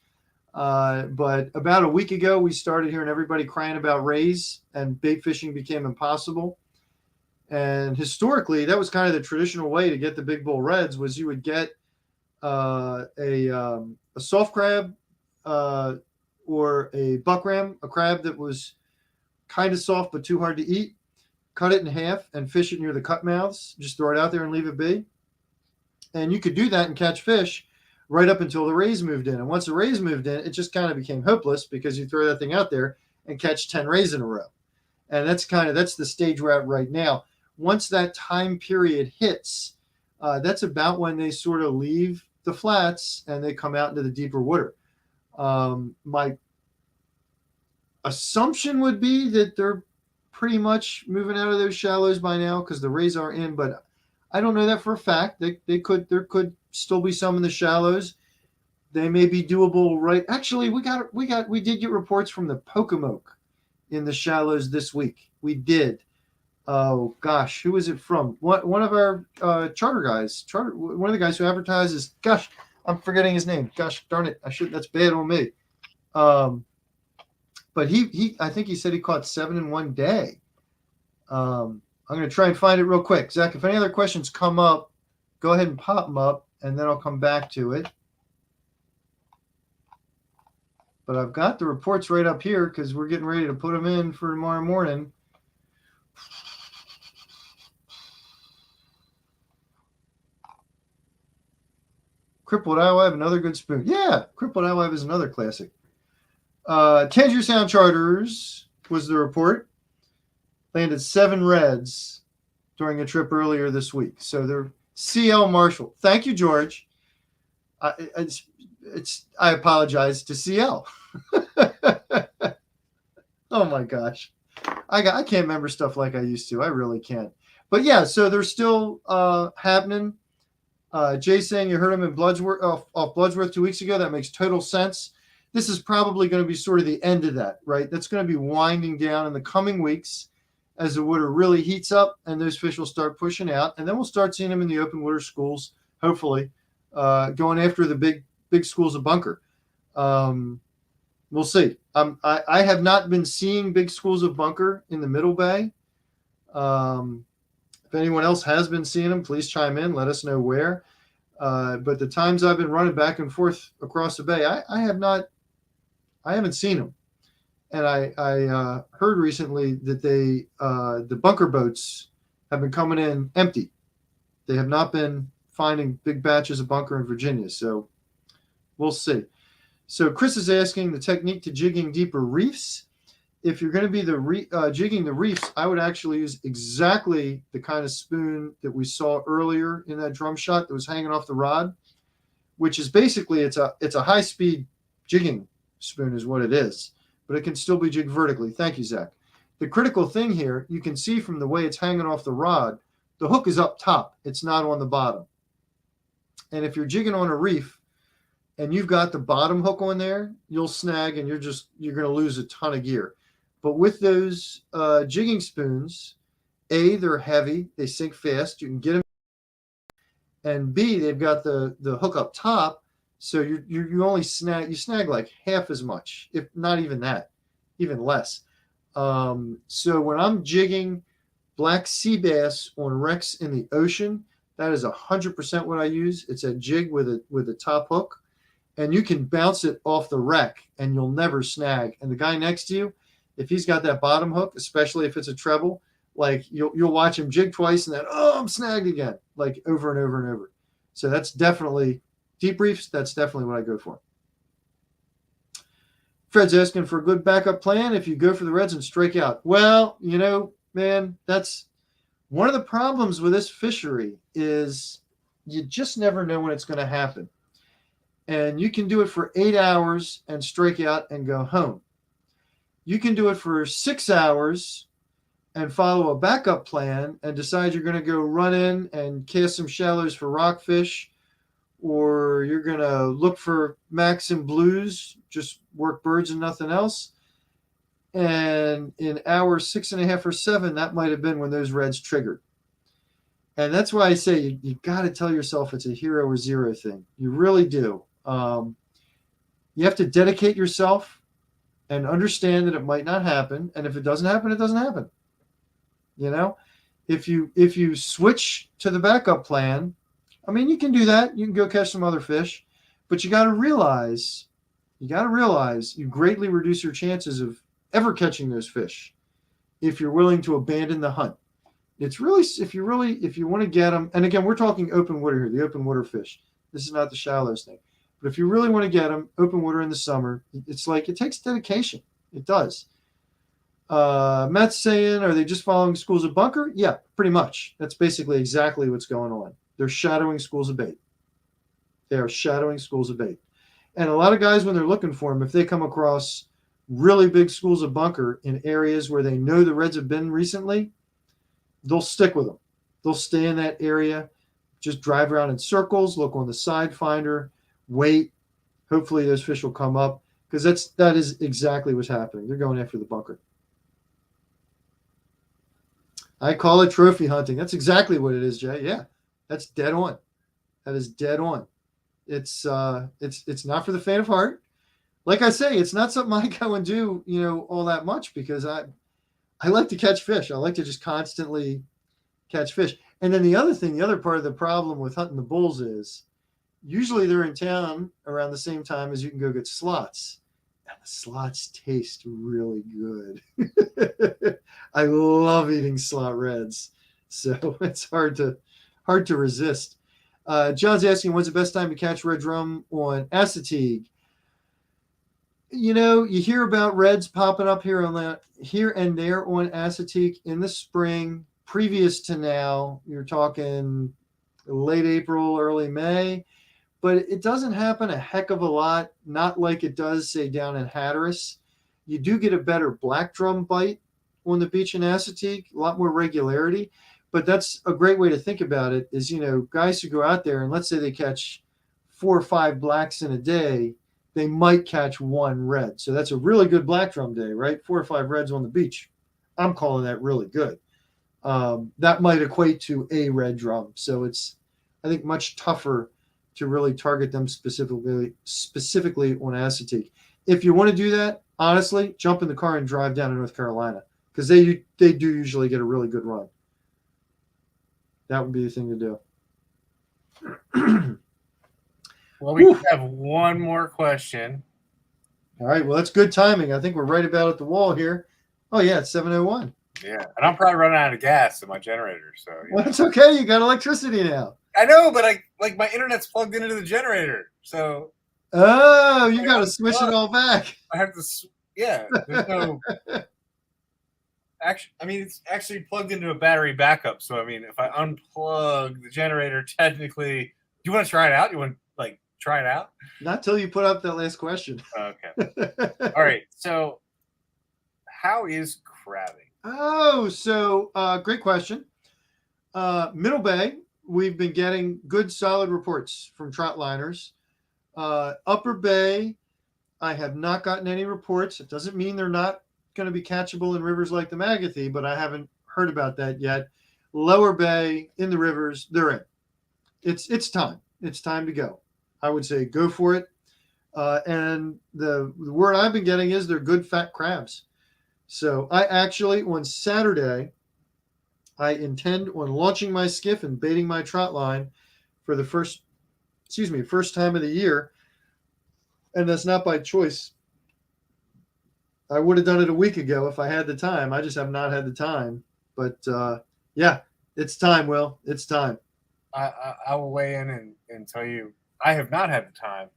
But about a week ago, we started hearing everybody crying about rays and bait fishing became impossible. And historically, that was kind of the traditional way to get the big bull reds was you would get a soft crab or a buck ram, a crab that was kind of soft but too hard to eat. Cut it in half and fish it near the cut mouths. Just throw it out there and leave it be. And you could do that and catch fish right up until the rays moved in. And once the rays moved in, it just kind of became hopeless because you throw that thing out there and catch 10 rays in a row. And that's the stage we're at right now. Once that time period hits, that's about when they sort of leave the flats and they come out into the deeper water. My assumption would be that they're pretty much moving out of those shallows by now because the rays are in, but I don't know that for a fact. There could still be some in the shallows. They may be doable, right? Actually, we did get reports from the Pocomoke in the shallows this week. We did. Oh gosh, who is it from? One of our charter guys, one of the guys who advertises. Gosh, I'm forgetting his name. Gosh darn it, I should. That's bad on me. But he I think he said he caught 7 in one day. I'm going to try and find it real quick. Zach, if any other questions come up, go ahead and pop them up, and then I'll come back to it. but I've got the reports right up here because we're getting ready to put them in for tomorrow morning. Crippled alewife, another good spoon. Yeah, crippled alewife is another classic. Tangier Sound Charters was the report. Landed 7 reds during a trip earlier this week. So they're CL Marshall. Thank you, George. I apologize to CL. Oh my gosh. I can't remember stuff like I used to. I really can't. But yeah, so they're still happening. Jay saying you heard him in Bloodsworth off Bloodsworth 2 weeks ago. That makes total sense. This is probably going to be sort of the end of that, right? That's going to be winding down in the coming weeks as the water really heats up and those fish will start pushing out. And then we'll start seeing them in the open water schools, hopefully, going after the big schools of bunker. We'll see. I have not been seeing big schools of bunker in the Middle Bay. If anyone else has been seeing them, please chime in. Let us know where. But the times I've been running back and forth across the bay, I haven't seen them. And I heard recently that the bunker boats have been coming in empty. They have not been finding big batches of bunker in Virginia. So we'll see. So Chris is asking the technique to jigging deeper reefs. If you're going to be jigging the reefs, I would actually use exactly the kind of spoon that we saw earlier in that drum shot that was hanging off the rod, which is basically it's a high-speed jigging spoon is what it is, but it can still be jigged vertically. Thank you, Zach. The critical thing here, you can see from the way it's hanging off the rod, the hook is up top. It's not on the bottom. And if you're jigging on a reef and you've got the bottom hook on there, you'll snag and you're going to lose a ton of gear. But with those jigging spoons, A, they're heavy, they sink fast, you can get them, and B, they've got the hook up top, so you only snag like half as much, if not even that, even less. So when I'm jigging black sea bass on wrecks in the ocean, that is 100% what I use. It's a jig with a top hook, and you can bounce it off the wreck, and you'll never snag. And the guy next to you, if he's got that bottom hook, especially if it's a treble, like you'll watch him jig twice and then, oh, I'm snagged again, like over and over and over. So that's definitely deep reefs. That's definitely what I go for. Fred's asking for a good backup plan if you go for the reds and strike out. Well, man, that's one of the problems with this fishery is you just never know when it's going to happen. And you can do it for 8 hours and strike out and go home. You can do it for 6 hours and follow a backup plan and decide you're going to go run in and cast some shallows for rockfish, or you're going to look for max and blues, just work birds and nothing else. And in hour 6.5 or 7, that might have been when those reds triggered. And that's why I say you got to tell yourself it's a hero or zero thing. You really do. You have to dedicate yourself and understand that it might not happen. And if it doesn't happen, it doesn't happen. If you switch to the backup plan, I mean, you can do that. You can go catch some other fish, but you got to realize you greatly reduce your chances of ever catching those fish if you're willing to abandon the hunt. It's really, if you want to get them, and again, we're talking open water here, the open water fish. This is not the shallows thing. But if you really want to get them, open water in the summer, it's like it takes dedication. It does. Matt's saying, are they just following schools of bunker? Yeah, pretty much. That's basically exactly what's going on. They're shadowing schools of bait. They are shadowing schools of bait. And a lot of guys, when they're looking for them, if they come across really big schools of bunker in areas where they know the reds have been recently, they'll stick with them. They'll stay in that area, just drive around in circles, look on the side finder, wait. Hopefully those fish will come up, because that is exactly what's happening. They're going after the bunker. I call it trophy hunting. That's exactly what it is, Jay. Yeah, that's dead on. That is dead on. It's not for the faint of heart. Like I say, it's not something I go and do, all that much, because I like to catch fish. I like to just constantly catch fish. And then the other part of the problem with hunting the bulls is usually they're in town around the same time as you can go get slots. And the slots taste really good. I love eating slot reds, so it's hard to resist. John's asking, when's the best time to catch red drum on Assateague? You hear about reds popping up here and there on Assateague in the spring. Previous to now, you're talking late April, early May, but it doesn't happen a heck of a lot. Not like it does, say, down in Hatteras. You do get a better black drum bite on the beach in Assateague, a lot more regularity. But that's a great way to think about it. Is guys who go out there and let's say they catch 4 or 5 blacks in a day, they might catch 1 red. So that's a really good black drum day, right? 4 or 5 reds on the beach. I'm calling that really good. That might equate to a red drum. So it's, I think, much tougher to really target them specifically on Assateague. If you want to do that, honestly, jump in the car and drive down to North Carolina because they do usually get a really good run. That would be the thing to do. Well, we have one more question. All right. Well, that's good timing. I think we're right about at the wall here. Oh, yeah, it's 7:01. Yeah, and I'm probably running out of gas in my generator. So well, it's okay. You got electricity now. I know, but my internet's plugged into the generator. So you got to switch it all back. I have to. Yeah, there's no. Actually, I mean, it's actually plugged into a battery backup. So I mean, if I unplug the generator, technically, do you want to try it out? You want to try it out? Not till you put up that last question. Okay. All right. So, how is crabbing? Oh, so great question. Middle Bay, we've been getting good, solid reports from trout liners. Upper Bay, I have not gotten any reports. It doesn't mean they're not going to be catchable in rivers like the Magathie, but I haven't heard about that yet. Lower Bay, in the rivers, they're in. It's time. It's time to go. I would say go for it. And the word I've been getting is they're good fat crabs. So I actually, on Saturday, I intend on launching my skiff and baiting my trot line for the first time of the year. And that's not by choice. I would have done it a week ago if I had the time. I just have not had the time. But yeah, it's time, Will. It's time. I will weigh in and tell you, I have not had the time,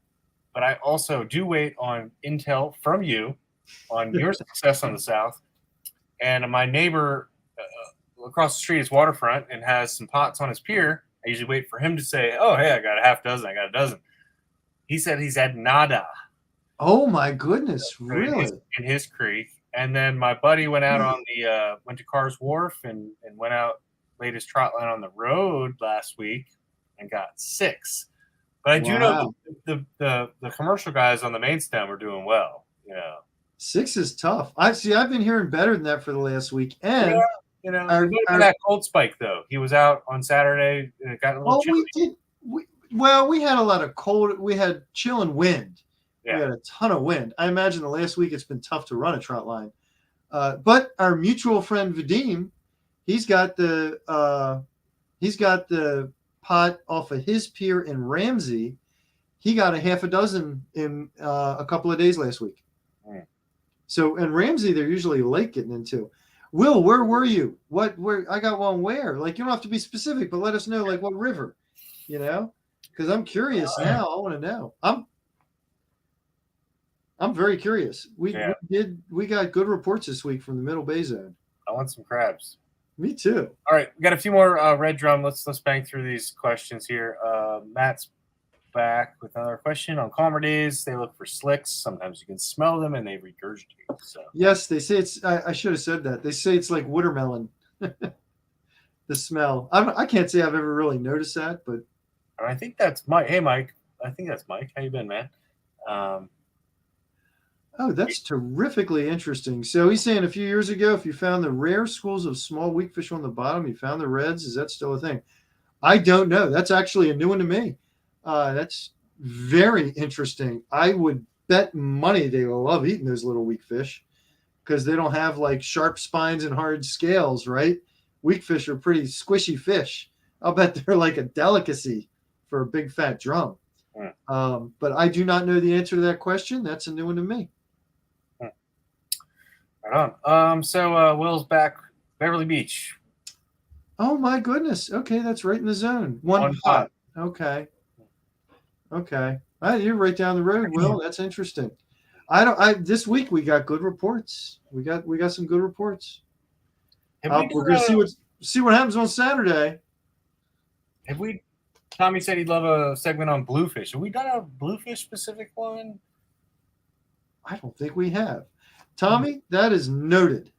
but I also do wait on intel from you on your success on the South. And my neighbor across the street is waterfront and has some pots on his pier. I usually wait for him to say, oh, hey, I got a half dozen. I got a dozen. He said he's had nada. Oh, my goodness. Really? In his creek. And then my buddy went out went to Carr's Wharf and went out, laid his trot line on the road last week and got 6. But I do know the commercial guys on the main stem are doing well. 6 is tough. I've been hearing better than that for the last week. And that cold spike though. He was out on Saturday and it got a little chilly. We had a lot of cold. We had chill and wind. Yeah. We had a ton of wind. I imagine the last week it's been tough to run a trot line. But our mutual friend Vadim, he's got the pot off of his pier in Ramsey. He got a half a dozen in a couple of days last week. So in Ramsey, they're usually late getting into. Will, where were you? Where? I got one where? You don't have to be specific, but let us know what river, because I'm curious now. I want to know. I'm very curious. We got good reports this week from the Middle Bay Zone. I want some crabs. Me too. All right, we got a few more red drum. Let's bang through these questions here. Matt's back with another question. On calmer days, they look for slicks. Sometimes you can smell them and they regurgitate. So yes, they say it's. I should have said that. They say it's like watermelon. The smell. I can't say I've ever really noticed that, but I think that's Mike. Hey, Mike. I think that's Mike. How you been, man? Oh, that's terrifically interesting. So he's saying a few years ago, if you found the rare schools of small weak fish on the bottom, you found the reds. Is that still a thing? I don't know. That's actually a new one to me. That's very interesting. I would bet money they love eating those little weak fish because they don't have sharp spines and hard scales, right? Weak fish are pretty squishy fish. I'll bet they're like a delicacy for a big fat drum. But I do not know the answer to that question. That's a new one to me. Right on. So Will's back, Beverly Beach. Oh my goodness. Okay, that's right in the zone. One pot. Okay. Okay. You're right down the road, Will. That's interesting. This week we got good reports. We got some good reports. We're gonna see what happens on Saturday. Tommy said he'd love a segment on bluefish. Have we done a bluefish specific one? I don't think we have. Tommy, that is noted.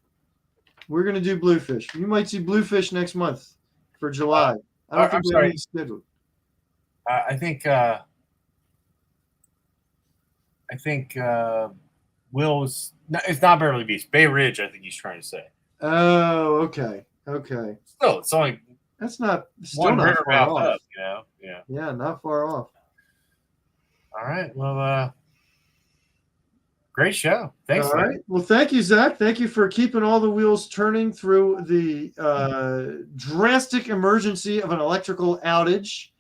We're going to do bluefish. You might see bluefish next month for July. I don't think we have anything scheduled. I think Will's. It's not Beverly Beach. Bay Ridge, I think he's trying to say. Oh, okay. Okay. Still, it's only. That's not one river far off. Up, you know? Yeah. Yeah, not far off. All right. Well, great show. Thanks. All right. Well, thank you, Zach. Thank you for keeping all the wheels turning through the drastic emergency of an electrical outage.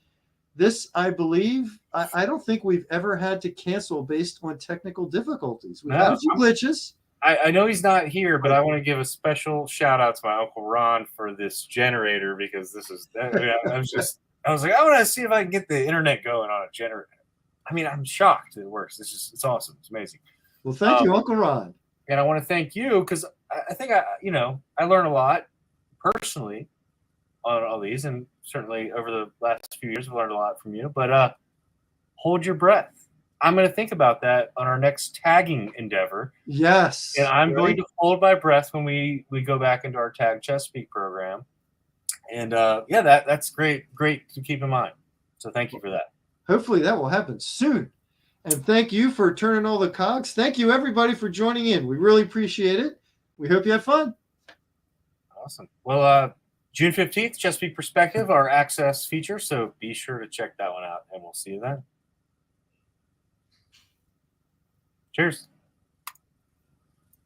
This, I believe, I don't think we've ever had to cancel based on technical difficulties. We've had a few glitches. I know he's not here, but I want to give a special shout out to my Uncle Ron for this generator because this is. I was like, I want to see if I can get the internet going on a generator. I mean, I'm shocked it works. It's awesome. It's amazing. Well, thank you, Uncle Ron. And I want to thank you because I think I learned a lot personally on all these, and certainly over the last few years, I've learned a lot from you. But hold your breath. I'm going to think about that on our next tagging endeavor. Yes. And I'm going to hold my breath when we go back into our Tag Chesapeake program. And that's great to keep in mind. So thank you for that. Hopefully that will happen soon. And thank you for turning all the cogs. Thank you, everybody, for joining in. We really appreciate it. We hope you had fun. Awesome. Well, June 15th, Chesapeake Perspective, our access feature. So be sure to check that one out, and we'll see you then. Cheers.